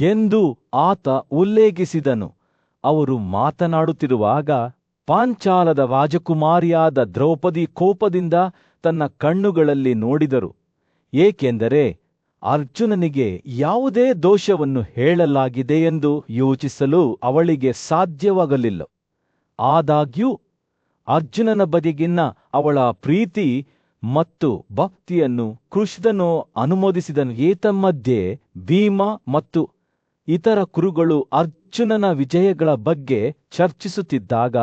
ಎಂದು ಆತ ಉಲ್ಲೇಖಿಸಿದನು. ಅವರು ಮಾತನಾಡುತ್ತಿರುವಾಗ ಪಾಂಚಾಲದ ರಾಜಕುಮಾರಿಯಾದ ದ್ರೌಪದಿ ಕೋಪದಿಂದ ತನ್ನ ಕಣ್ಣುಗಳಲ್ಲಿ ನೋಡಿದರು. ಏಕೆಂದರೆ ಅರ್ಜುನನಿಗೆ ಯಾವುದೇ ದೋಷವನ್ನು ಹೇಳಲಾಗಿದೆ ಎಂದು ಯೋಚಿಸಲು ಅವಳಿಗೆ ಸಾಧ್ಯವಾಗಲಿಲ್ಲ. ಆದಾಗ್ಯೂ ಅರ್ಜುನನ ಬಗೆಗಿನ ಅವಳ ಪ್ರೀತಿ ಮತ್ತು ಭಕ್ತಿಯನ್ನು ಕೃಷ್ಣನು ಅನುಮೋದಿಸಿದನು. ಏತನ್ಮಧ್ಯೆ ಭೀಮ ಮತ್ತು ಇತರ ಕುರುಗಳು ಅರ್ಜುನನ ವಿಜಯಗಳ ಬಗ್ಗೆ ಚರ್ಚಿಸುತ್ತಿದ್ದಾಗ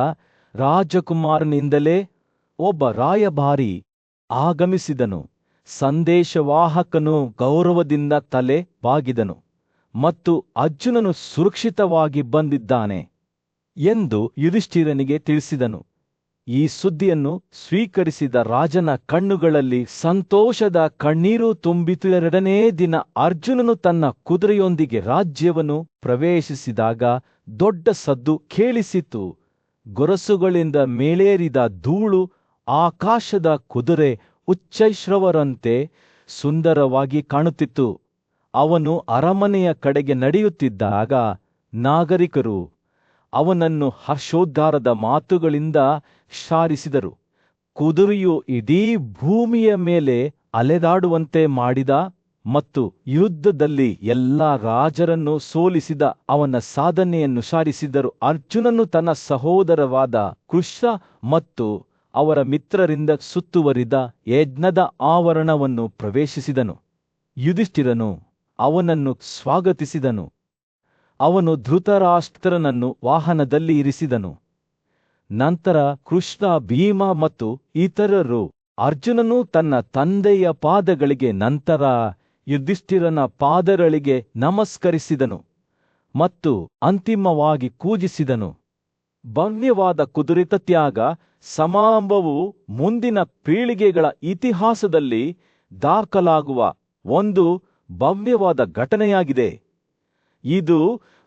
ರಾಜಕುಮಾರನಿಂದಲೇ ಒಬ್ಬ ರಾಯಭಾರಿ ಆಗಮಿಸಿದನು. ಸಂದೇಶವಾಹಕನು ಗೌರವದಿಂದ ತಲೆ ಬಾಗಿದನು ಮತ್ತು ಅರ್ಜುನನು ಸುರಕ್ಷಿತವಾಗಿ ಬಂದಿದ್ದಾನೆ ಎಂದು ಯುಧಿಷ್ಠಿರನಿಗೆ ತಿಳಿಸಿದನು. ಈ ಸುದ್ದಿಯನ್ನು ಸ್ವೀಕರಿಸಿದ ರಾಜನ ಕಣ್ಣುಗಳಲ್ಲಿ ಸಂತೋಷದ ಕಣ್ಣೀರು ತುಂಬಿತು. 2ನೇ ದಿನ ಅರ್ಜುನನು ತನ್ನ ಕುದುರೆಯೊಂದಿಗೆ ರಾಜ್ಯವನ್ನು ಪ್ರವೇಶಿಸಿದಾಗ ದೊಡ್ಡ ಸದ್ದು ಕೇಳಿಸಿತು. ಗೊರಸುಗಳಿಂದ ಮೇಲೇರಿದ ಧೂಳು ಆಕಾಶದ ಕುದುರೆ ಉಚ್ಚೈಶ್ರವರಂತೆ ಸುಂದರವಾಗಿ ಕಾಣುತ್ತಿತ್ತು. ಅವನು ಅರಮನೆಯ ಕಡೆಗೆ ನಡೆಯುತ್ತಿದ್ದಾಗ ನಾಗರಿಕರು ಅವನನ್ನು ಹರ್ಷೋದ್ಗಾರದ ಮಾತುಗಳಿಂದ ಶಾರಿಸಿದರು. ಕುದುರೆಯು ಇಡೀ ಭೂಮಿಯ ಮೇಲೆ ಅಲೆದಾಡುವಂತೆ ಮಾಡಿದ ಮತ್ತು ಯುದ್ಧದಲ್ಲಿ ಎಲ್ಲಾ ರಾಜರನ್ನು ಸೋಲಿಸಿದ ಅವನ ಸಾಧನೆಯನ್ನು ಶಾರಿಸಿದರು. ಅರ್ಜುನನು ತನ್ನ ಸಹೋದರವಾದ ಕೃಷ ಮತ್ತು ಅವರ ಮಿತ್ರರಿಂದ ಸುತ್ತುವರಿದ ಯಜ್ಞದ ಆವರಣವನ್ನು ಪ್ರವೇಶಿಸಿದನು. ಯುಧಿಷ್ಠಿರನು ಅವನನ್ನು ಸ್ವಾಗತಿಸಿದನು. ಅವನು ಧೃತರಾಷ್ಟ್ರನನ್ನು ವಾಹನದಲ್ಲಿ ಇರಿಸಿದನು. ನಂತರ ಕೃಷ್ಣ, ಭೀಮ ಮತ್ತು ಇತರರು ಅರ್ಜುನನು ತನ್ನ ತಂದೆಯ ಪಾದಗಳಿಗೆ, ನಂತರ ಯುಧಿಷ್ಠಿರನ ಪಾದಗಳಿಗೆ ನಮಸ್ಕರಿಸಿದನು ಮತ್ತು ಅಂತಿಮವಾಗಿ ಪೂಜಿಸಿದನು. ಭವ್ಯವಾದ ಕುದುರೆತ ತ್ಯಾಗ ಸಮಾರಂಭವು ಮುಂದಿನ ಪೀಳಿಗೆಗಳ ಇತಿಹಾಸದಲ್ಲಿ ದಾಖಲಾಗುವ ಒಂದು ಭವ್ಯವಾದ ಘಟನೆಯಾಗಿದೆ. ಇದು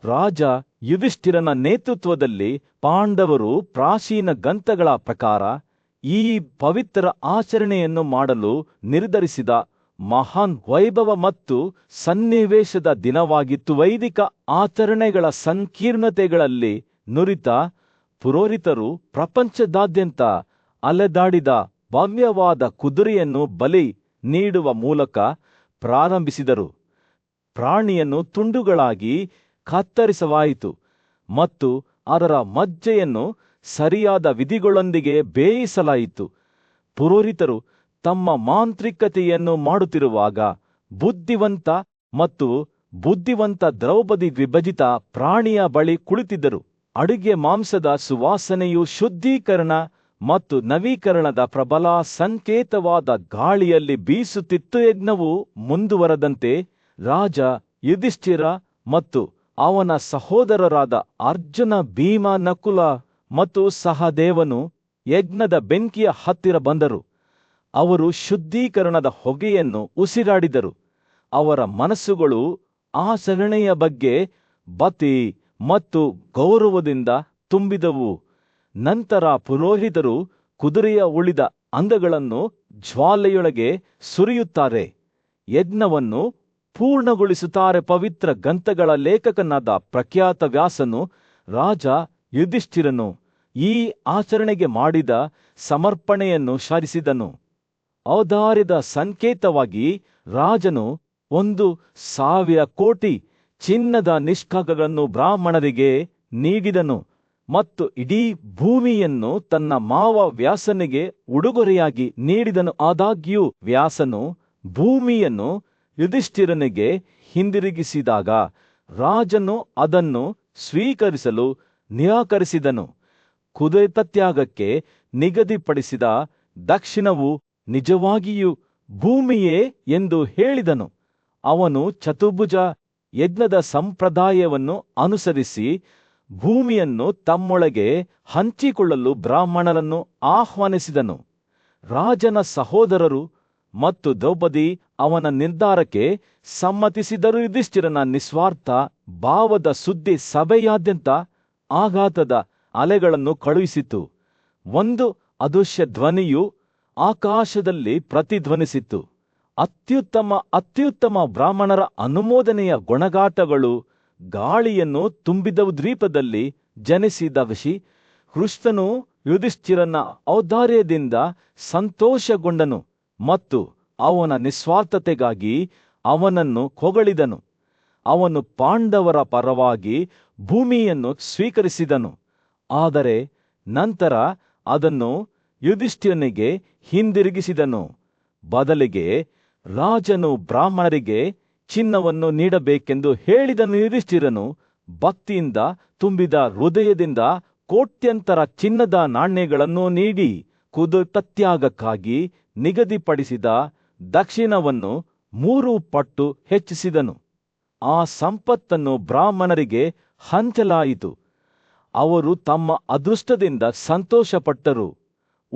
ರಾಜ ಯುಧಿಷ್ಠಿರನ ನೇತೃತ್ವದಲ್ಲಿ ಪಾಂಡವರು ಪ್ರಾಚೀನ ಗ್ರಂಥಗಳ ಪ್ರಕಾರ ಈ ಪವಿತ್ರ ಆಚರಣೆಯನ್ನು ಮಾಡಲು ನಿರ್ಧರಿಸಿದ ಮಹಾನ್ ವೈಭವ ಮತ್ತು ಸನ್ನಿವೇಶದ ದಿನವಾಗಿತ್ತು. ವೈದಿಕ ಆಚರಣೆಗಳ ಸಂಕೀರ್ಣತೆಗಳಲ್ಲಿ ನುರಿತ ಪುರೋಹಿತರು ಪ್ರಪಂಚದಾದ್ಯಂತ ಅಲೆದಾಡಿದ ಭವ್ಯವಾದ ಕುದುರೆಯನ್ನು ಬಲಿ ನೀಡುವ ಮೂಲಕ ಪ್ರಾರಂಭಿಸಿದರು. ಪ್ರಾಣಿಯನ್ನು ತುಂಡುಗಳಾಗಿ ಕತ್ತರಿಸಲಾಯಿತು ಮತ್ತು ಅದರ ಮಜ್ಜೆಯನ್ನು ಸರಿಯಾದ ವಿಧಿಗಳೊಂದಿಗೆ ಬೇಯಿಸಲಾಯಿತು. ಪುರೋಹಿತರು ತಮ್ಮ ಮಾಂತ್ರಿಕತೆಯನ್ನು ಮಾಡುತ್ತಿರುವಾಗ ಬುದ್ಧಿವಂತ ದ್ರೌಪದಿ ವಿಭಜಿತ ಪ್ರಾಣಿಯ ಬಳಿ ಕುಳಿತಿದ್ದರು. ಅಡುಗೆ ಮಾಂಸದ ಸುವಾಸನೆಯು ಶುದ್ಧೀಕರಣ ಮತ್ತು ನವೀಕರಣದ ಪ್ರಬಲ ಸಂಕೇತವಾದ ಗಾಳಿಯಲ್ಲಿ ಬೀಸುತ್ತಿತ್ತು. ಯಜ್ಞವು ಮುಂದುವರೆದಂತೆ ರಾಜ ಯುಧಿಷ್ಠಿರ ಮತ್ತು ಅವನ ಸಹೋದರರಾದ ಅರ್ಜುನ, ಭೀಮ, ನಕುಲ ಮತ್ತು ಸಹದೇವನು ಯಜ್ಞದ ಬೆಂಕಿಯ ಹತ್ತಿರ ಬಂದರು. ಅವರು ಶುದ್ಧೀಕರಣದ ಹೊಗೆಯನ್ನು ಉಸಿರಾಡಿದರು. ಅವರ ಮನಸ್ಸುಗಳು ಆಚರಣೆಯ ಬಗ್ಗೆ ಭಕ್ತಿ ಮತ್ತು ಗೌರವದಿಂದ ತುಂಬಿದವು. ನಂತರ ಪುರೋಹಿತರು ಕುದುರೆಯ ಉಳಿದ ಅಂಗಗಳನ್ನು ಜ್ವಾಲೆಯೊಳಗೆ ಸುರಿಯುತ್ತಾರೆ, ಯಜ್ಞವನ್ನು ಪೂರ್ಣಗೊಳಿಸುತ್ತಾರೆ. ಪವಿತ್ರ ಗ್ರಂಥಗಳ ಲೇಖಕನಾದ ಪ್ರಖ್ಯಾತ ವ್ಯಾಸನು ರಾಜ ಯುಧಿಷ್ಠಿರನು ಈ ಆಚರಣೆಗೆ ಮಾಡಿದ ಸಮರ್ಪಣೆಯನ್ನು ಶಾರಿಸಿದನು. ಔದಾರ್ಯದ ಸಂಕೇತವಾಗಿ ರಾಜನು 1,000 ಕೋಟಿ ಚಿನ್ನದ ನಿಷ್ಕಾಗಳನ್ನು ಬ್ರಾಹ್ಮಣರಿಗೆ ನೀಡಿದನು ಮತ್ತು ಇಡೀ ಭೂಮಿಯನ್ನು ತನ್ನ ಮಾವ ವ್ಯಾಸನಿಗೆ ಉಡುಗೊರೆಯಾಗಿ ನೀಡಿದನು. ಆದಾಗ್ಯೂ ವ್ಯಾಸನು ಭೂಮಿಯನ್ನು ಯುಧಿಷ್ಠಿರನಿಗೆ ಹಿಂದಿರುಗಿಸಿದಾಗ ರಾಜನು ಅದನ್ನು ಸ್ವೀಕರಿಸಲು ನಿರಾಕರಿಸಿದನು. ಕುದುರೆತ ತ್ಯಾಗಕ್ಕೆ ನಿಗದಿಪಡಿಸಿದ ದಕ್ಷಿಣವು ನಿಜವಾಗಿಯೂ ಭೂಮಿಯೇ ಎಂದು ಹೇಳಿದನು. ಅವನು ಚತುರ್ಭುಜ ಯಜ್ಞದ ಸಂಪ್ರದಾಯವನ್ನು ಅನುಸರಿಸಿ ಭೂಮಿಯನ್ನು ತಮ್ಮೊಳಗೆ ಹಂಚಿಕೊಳ್ಳಲು ಬ್ರಾಹ್ಮಣರನ್ನು ಆಹ್ವಾನಿಸಿದನು. ರಾಜನ ಸಹೋದರರು ಮತ್ತು ದ್ರೌಪದಿ ಅವನ ನಿರ್ಧಾರಕ್ಕೆ ಸಮ್ಮತಿಸಿದರು. ಯುಧಿಷ್ಠಿರನ ನಿಸ್ವಾರ್ಥ ಭಾವದ ಸುದ್ದಿ ಸಭೆಯಾದ್ಯಂತ ಆಘಾತದ ಅಲೆಗಳನ್ನು ಕಳುಹಿಸಿತು. ಒಂದು ಅದೃಶ್ಯ ಧ್ವನಿಯು ಆಕಾಶದಲ್ಲಿ ಪ್ರತಿಧ್ವನಿಸಿತು. ಅತ್ಯುತ್ತಮ ಬ್ರಾಹ್ಮಣರ ಅನುಮೋದನೆಯ ಗೊಣಗಾಟಗಳು ಗಾಳಿಯನ್ನು ತುಂಬಿದವು. ದ್ವೀಪದಲ್ಲಿ ಜನಿಸಿದ ಋಷಿ ಕೃಷ್ಣನು ಯುಧಿಷ್ಠಿರನ ಔದಾರ್ಯದಿಂದ ಸಂತೋಷಗೊಂಡನು ಮತ್ತು ಅವನ ನಿಸ್ವಾರ್ಥತೆಗಾಗಿ ಅವನನ್ನು ಹೊಗಳಿದನು. ಅವನು ಪಾಂಡವರ ಪರವಾಗಿ ಭೂಮಿಯನ್ನು ಸ್ವೀಕರಿಸಿದನು, ಆದರೆ ನಂತರ ಅದನ್ನು ಯುಧಿಷ್ಠಿರನಿಗೆ ಹಿಂದಿರುಗಿಸಿದನು. ಬದಲಿಗೆ ರಾಜನು ಬ್ರಾಹ್ಮಣರಿಗೆ ಚಿನ್ನವನ್ನು ನೀಡಬೇಕೆಂದು ಹೇಳಿದನು. ಯುಧಿಷ್ಠಿರನು ಭಕ್ತಿಯಿಂದ ತುಂಬಿದ ಹೃದಯದಿಂದ ಕೋಟ್ಯಂತರ ಚಿನ್ನದ ನಾಣ್ಯಗಳನ್ನು ನೀಡಿ ಕುದುರೆತ ತ್ಯಾಗಕ್ಕಾಗಿ ನಿಗದಿಪಡಿಸಿದ ದಕ್ಷಿಣವನ್ನು 3 ಪಟ್ಟು ಹೆಚ್ಚಿಸಿದನು. ಆ ಸಂಪತ್ತನ್ನು ಬ್ರಾಹ್ಮಣರಿಗೆ ಹಂಚಲಾಯಿತು. ಅವರು ತಮ್ಮ ಅದೃಷ್ಟದಿಂದ ಸಂತೋಷಪಟ್ಟರು.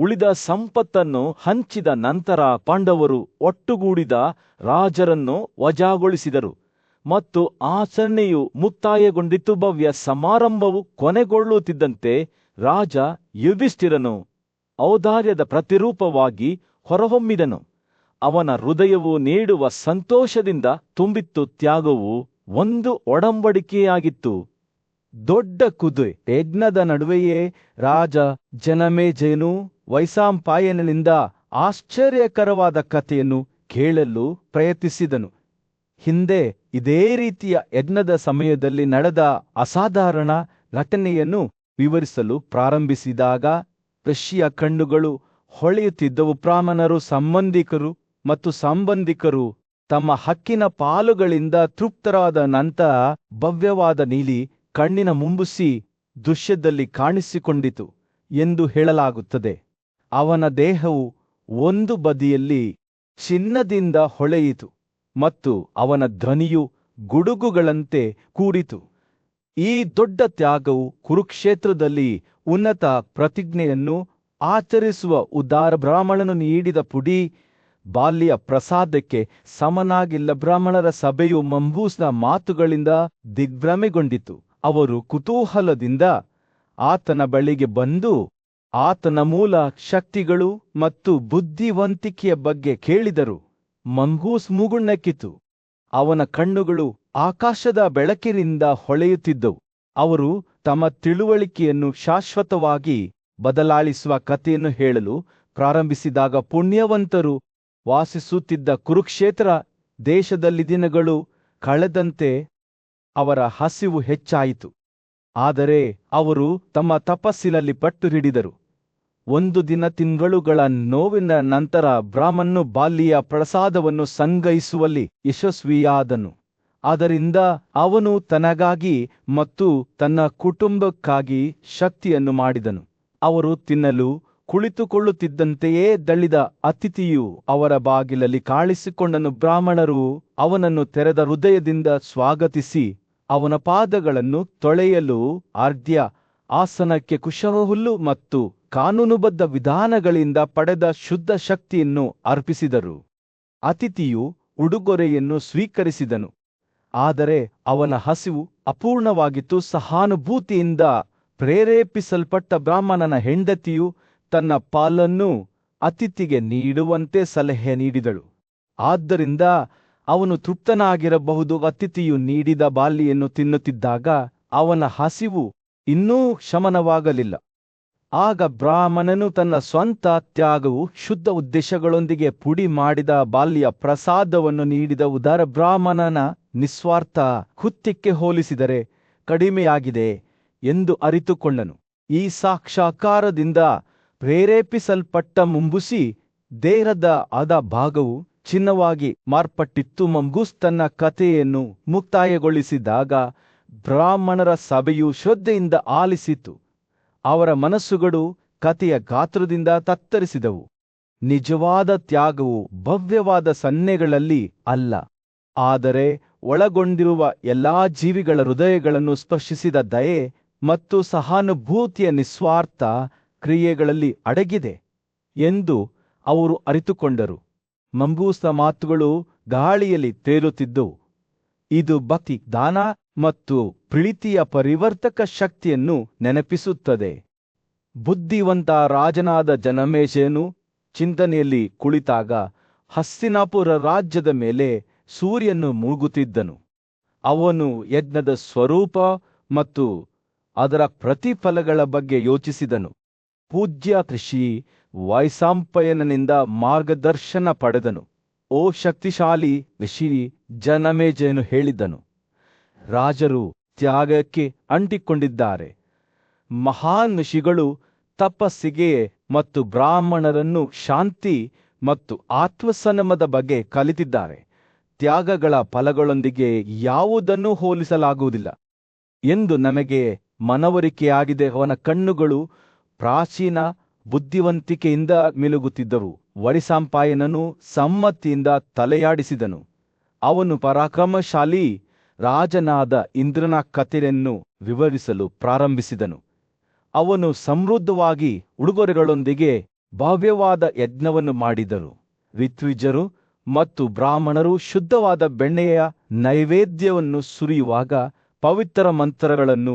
ಉಳಿದ ಸಂಪತ್ತನ್ನು ಹಂಚಿದ ನಂತರ ಪಾಂಡವರು ಒಟ್ಟುಗೂಡಿದ ರಾಜರನ್ನು ವಜಾಗೊಳಿಸಿದರು ಮತ್ತು ಆಚರಣೆಯು ಮುಕ್ತಾಯಗೊಂಡಿತು. ಭವ್ಯ ಸಮಾರಂಭವು ಕೊನೆಗೊಳ್ಳುತ್ತಿದ್ದಂತೆ ರಾಜ ಯುಧಿಷ್ಠಿರನು ಔದಾರ್ಯದ ಪ್ರತಿರೂಪವಾಗಿ ಹೊರಹೊಮ್ಮಿದನು. ಅವನ ಹೃದಯವು ನೀಡುವ ಸಂತೋಷದಿಂದ ತುಂಬಿತ್ತು. ತ್ಯಾಗವು ಒಂದು ಒಡಂಬಡಿಕೆಯಾಗಿತ್ತು. ದೊಡ್ಡ ಕುದುರೆ ಯಜ್ಞದ ನಡುವೆಯೇ ರಾಜ ಜನಮೇಜಯನು ವೈಶಂಪಾಯನನಿಂದ ಆಶ್ಚರ್ಯಕರವಾದ ಕಥೆಯನ್ನು ಕೇಳಲು ಪ್ರಯತ್ನಿಸಿದನು. ಹಿಂದೆ ಇದೇ ರೀತಿಯ ಯಜ್ಞದ ಸಮಯದಲ್ಲಿ ನಡೆದ ಅಸಾಧಾರಣ ಘಟನೆಯನ್ನು ವಿವರಿಸಲು ಪ್ರಾರಂಭಿಸಿದಾಗ ಋಷಿಯ ಕಣ್ಣುಗಳು ಹೊಳೆಯುತ್ತಿದ್ದವು. ಬ್ರಾಹ್ಮಣರು ಸಂಬಂಧಿಕರು ತಮ್ಮ ಹಕ್ಕಿನ ಪಾಲುಗಳಿಂದ ತೃಪ್ತರಾದ ನಂತರ ಭವ್ಯವಾದ ನೀಲಿ ಕಣ್ಣಿನ ಮುಂಬುಸಿ ದೃಶ್ಯದಲ್ಲಿ ಕಾಣಿಸಿಕೊಂಡಿತು ಎಂದು ಹೇಳಲಾಗುತ್ತದೆ. ಅವನ ದೇಹವು ಒಂದು ಬದಿಯಲ್ಲಿ ಚಿನ್ನದಿಂದ ಹೊಳೆಯಿತು ಮತ್ತು ಅವನ ಧ್ವನಿಯು ಗುಡುಗುಗಳಂತೆ ಕೂಡಿತು. ಈ ದೊಡ್ಡ ತ್ಯಾಗವು ಕುರುಕ್ಷೇತ್ರದಲ್ಲಿ ಉನ್ನತ ಪ್ರತಿಜ್ಞೆಯನ್ನು ಆಚರಿಸುವ ಉದಾರ ಬ್ರಾಹ್ಮಣನು ನೀಡಿದ ಪುಡಿ ಬಾಲ್ಯ ಪ್ರಸಾದಕ್ಕೆ ಸಮನಾಗಿಲ್ಲ. ಬ್ರಾಹ್ಮಣರ ಸಭೆಯು ಮಂಬೂಸ್ನ ಮಾತುಗಳಿಂದ ದಿಗ್ಭ್ರಮೆಗೊಂಡಿತು. ಅವರು ಕುತೂಹಲದಿಂದ ಆತನ ಬಳಿಗೆ ಬಂದು ಆತನ ಮೂಲ ಶಕ್ತಿಗಳು ಮತ್ತು ಬುದ್ಧಿವಂತಿಕೆಯ ಬಗ್ಗೆ ಕೇಳಿದರು. ಮಂಗೂಸ್ ಮುಗುಳ್ನಕ್ಕಿತು. ಅವನ ಕಣ್ಣುಗಳು ಆಕಾಶದ ಬೆಳಕಿನಿಂದ ಹೊಳೆಯುತ್ತಿದ್ದವು. ಅವರು ತಮ್ಮ ತಿಳುವಳಿಕೆಯನ್ನು ಶಾಶ್ವತವಾಗಿ ಬದಲಾಯಿಸುವ ಕಥೆಯನ್ನು ಹೇಳಲು ಪ್ರಾರಂಭಿಸಿದಾಗ ಪುಣ್ಯವಂತರು ವಾಸಿಸುತ್ತಿದ್ದ ಕುರುಕ್ಷೇತ್ರ ದೇಶದಲ್ಲಿ ದಿನಗಳು ಕಳೆದಂತೆ ಅವರ ಹಸಿವು ಹೆಚ್ಚಾಯಿತು. ಆದರೆ ಅವರು ತಮ್ಮ ತಪಸ್ಸಿನಲ್ಲಿ ಪಟ್ಟು ಹಿಡಿದರು. ಒಂದು ದಿನ ತಿಂಗಳುಗಳ ನೋವಿನ ನಂತರ ಬ್ರಾಹ್ಮಣನು ಬಾಲ್ಯ ಪ್ರಸಾದವನ್ನು ಸಂಗ್ರಹಿಸುವಲ್ಲಿ ಯಶಸ್ವಿಯಾದನು. ಆದ್ದರಿಂದ ಅವನು ತನಗಾಗಿ ಮತ್ತು ತನ್ನ ಕುಟುಂಬಕ್ಕಾಗಿ ಶಕ್ತಿಯನ್ನು ಮಾಡಿದನು. ಅವರು ತಿನ್ನಲು ಕುಳಿತುಕೊಳ್ಳುತ್ತಿದ್ದಂತೆಯೇ ದಳ್ಳಿದ ಅತಿಥಿಯು ಅವರ ಬಾಗಿಲಲ್ಲಿ ಕಾಣಿಸಿಕೊಂಡನು. ಬ್ರಾಹ್ಮಣರು ಅವನನ್ನು ತೆರೆದ ಹೃದಯದಿಂದ ಸ್ವಾಗತಿಸಿ ಅವನ ಪಾದಗಳನ್ನು ತೊಳೆಯಲು ಅರ್ಘ್ಯ, ಆಸನಕ್ಕೆ ಕುಶಹುಲ್ಲು ಮತ್ತು ಕಾನೂನುಬದ್ಧ ವಿಧಾನಗಳಿಂದ ಪಡೆದ ಶುದ್ಧ ಶಕ್ತಿಯನ್ನು ಅರ್ಪಿಸಿದರು. ಅತಿಥಿಯು ಉಡುಗೊರೆಯನ್ನು ಸ್ವೀಕರಿಸಿದನು, ಆದರೆ ಅವನ ಹಸಿವು ಅಪೂರ್ಣವಾಗಿತ್ತು. ಸಹಾನುಭೂತಿಯಿಂದ ಪ್ರೇರೇಪಿಸಲ್ಪಟ್ಟ ಬ್ರಾಹ್ಮಣನ ಹೆಂಡತಿಯು ತನ್ನ ಪಾಲನ್ನು ಅತಿಥಿಗೆ ನೀಡುವಂತೆ ಸಲಹೆ ನೀಡಿದಳು. ಆದ್ದರಿಂದ ಅವನು ತೃಪ್ತನಾಗಿರಬಹುದು. ಅತಿಥಿಯು ನೀಡಿದ ಬಾಲಿಯನ್ನು ತಿನ್ನುತ್ತಿದ್ದಾಗ ಅವನ ಹಸಿವು ಇನ್ನೂ ಶಮನವಾಗಲಿಲ್ಲ. ಆಗ ಬ್ರಾಹ್ಮಣನು ತನ್ನ ಸ್ವಂತ ತ್ಯಾಗವು ಶುದ್ಧ ಉದ್ದೇಶಗಳೊಂದಿಗೆ ಪುಡಿ ಮಾಡಿದ ಬಾಲ್ಯ ಪ್ರಸಾದವನ್ನು ನೀಡಿದ ಉದಾರ ಬ್ರಾಹ್ಮಣನ ನಿಸ್ವಾರ್ಥ ಕೃತ್ಯಕ್ಕೆ ಹೋಲಿಸಿದರೆ ಕಡಿಮೆಯಾಗಿದೆ ಎಂದು ಅರಿತುಕೊಂಡನು. ಈ ಸಾಕ್ಷಾತ್ಕಾರದಿಂದ ಪ್ರೇರೇಪಿಸಲ್ಪಟ್ಟ ಮುಂಬುಸಿ ದೇಹದ ಅದ ಭಾಗವು ಚಿನ್ನವಾಗಿ ಮಾರ್ಪಟ್ಟಿತ್ತು. ಮಂಗೂಸ್ ತನ್ನ ಕಥೆಯನ್ನು ಮುಕ್ತಾಯಗೊಳಿಸಿದಾಗ ಬ್ರಾಹ್ಮಣರ ಸಭೆಯು ಶ್ರದ್ಧೆಯಿಂದ ಆಲಿಸಿತು. ಅವರ ಮನಸ್ಸುಗಳು ಕಥೆಯ ಗಾತ್ರದಿಂದ ತತ್ತರಿಸಿದವು. ನಿಜವಾದ ತ್ಯಾಗವು ಭವ್ಯವಾದ ಸನ್ನೆಗಳಲ್ಲಿ ಅಲ್ಲ, ಆದರೆ ಒಳಗೊಂಡಿರುವ ಎಲ್ಲಾ ಜೀವಿಗಳ ಹೃದಯಗಳನ್ನು ಸ್ಪರ್ಶಿಸಿದ ದಯೆ ಮತ್ತು ಸಹಾನುಭೂತಿಯ ನಿಸ್ವಾರ್ಥ ಕ್ರಿಯೆಗಳಲ್ಲಿ ಅಡಗಿದೆ ಎಂದು ಅವರು ಅರಿತುಕೊಂಡರು. ಮಂಬೂಸ್ನ ಮಾತುಗಳು ಗಾಳಿಯಲ್ಲಿ ತೇಲುತ್ತಿದ್ದವು. ಇದು ಭಕ್ತಿ, ದಾನ ಮತ್ತು ಪ್ರೀತಿಯ ಪರಿವರ್ತಕ ಶಕ್ತಿಯನ್ನು ನೆನಪಿಸುತ್ತದೆ. ಬುದ್ಧಿವಂತ ರಾಜನಾದ ಜನಮೇಜಯನು ಚಿಂತನೆಯಲ್ಲಿ ಕುಳಿತಾಗ ಹಸ್ತಿನಾಪುರ ರಾಜ್ಯದ ಮೇಲೆ ಸೂರ್ಯನು ಮುಳುಗುತ್ತಿದ್ದನು. ಅವನು ಯಜ್ಞದ ಸ್ವರೂಪ ಮತ್ತು ಅದರ ಪ್ರತಿಫಲಗಳ ಬಗ್ಗೆ ಯೋಚಿಸಿದನು. ಪೂಜ್ಯ ಋಷಿ ವೈಶಂಪಾಯನನಿಂದ ಮಾರ್ಗದರ್ಶನ ಪಡೆದನು. ಓ ಶಕ್ತಿಶಾಲಿ ಋಷಿ, ಜನಮೇಜಯನು ಹೇಳಿದ್ದನು, ರಾಜರು ತ್ಯಾಗಕ್ಕೆ ಅಂಟಿಕೊಂಡಿದ್ದಾರೆ. ಮಹಾನ್ ಋಷಿಗಳು ತಪಸ್ಸಿಗೆ ಮತ್ತು ಬ್ರಾಹ್ಮಣರನ್ನು ಶಾಂತಿ ಮತ್ತು ಆತ್ಮಸಂಯಮದ ಬಗ್ಗೆ ಕಲಿತಿದ್ದಾರೆ. ತ್ಯಾಗಗಳ ಫಲಗಳೊಂದಿಗೆ ಯಾವುದನ್ನೂ ಹೋಲಿಸಲಾಗುವುದಿಲ್ಲ ಎಂದು ನಮಗೆ ಮನವರಿಕೆಯಾಗಿದೆ. ಅವನ ಕಣ್ಣುಗಳು ಪ್ರಾಚೀನ ಬುದ್ಧಿವಂತಿಕೆಯಿಂದ ಮಿಲುಗುತ್ತಿದ್ದವು. ವೈಶಂಪಾಯನನು ಸಮ್ಮತಿಯಿಂದ ತಲೆಯಾಡಿಸಿದನು. ಅವನು ಪರಾಕ್ರಮಶಾಲಿ ರಾಜನಾದ ಇಂದ್ರನ ಕಥೆಯನ್ನು ವಿವರಿಸಲು ಪ್ರಾರಂಭಿಸಿದನು. ಅವನು ಸಮೃದ್ಧವಾಗಿ ಉಡುಗೊರೆಗಳೊಂದಿಗೆ ಭವ್ಯವಾದ ಯಜ್ಞವನ್ನು ಮಾಡಿದರು. ಋತ್ವಿಜರು ಮತ್ತು ಬ್ರಾಹ್ಮಣರು ಶುದ್ಧವಾದ ಬೆಣ್ಣೆಯ ನೈವೇದ್ಯವನ್ನು ಸುರಿಯುವಾಗ ಪವಿತ್ರ ಮಂತ್ರಗಳನ್ನು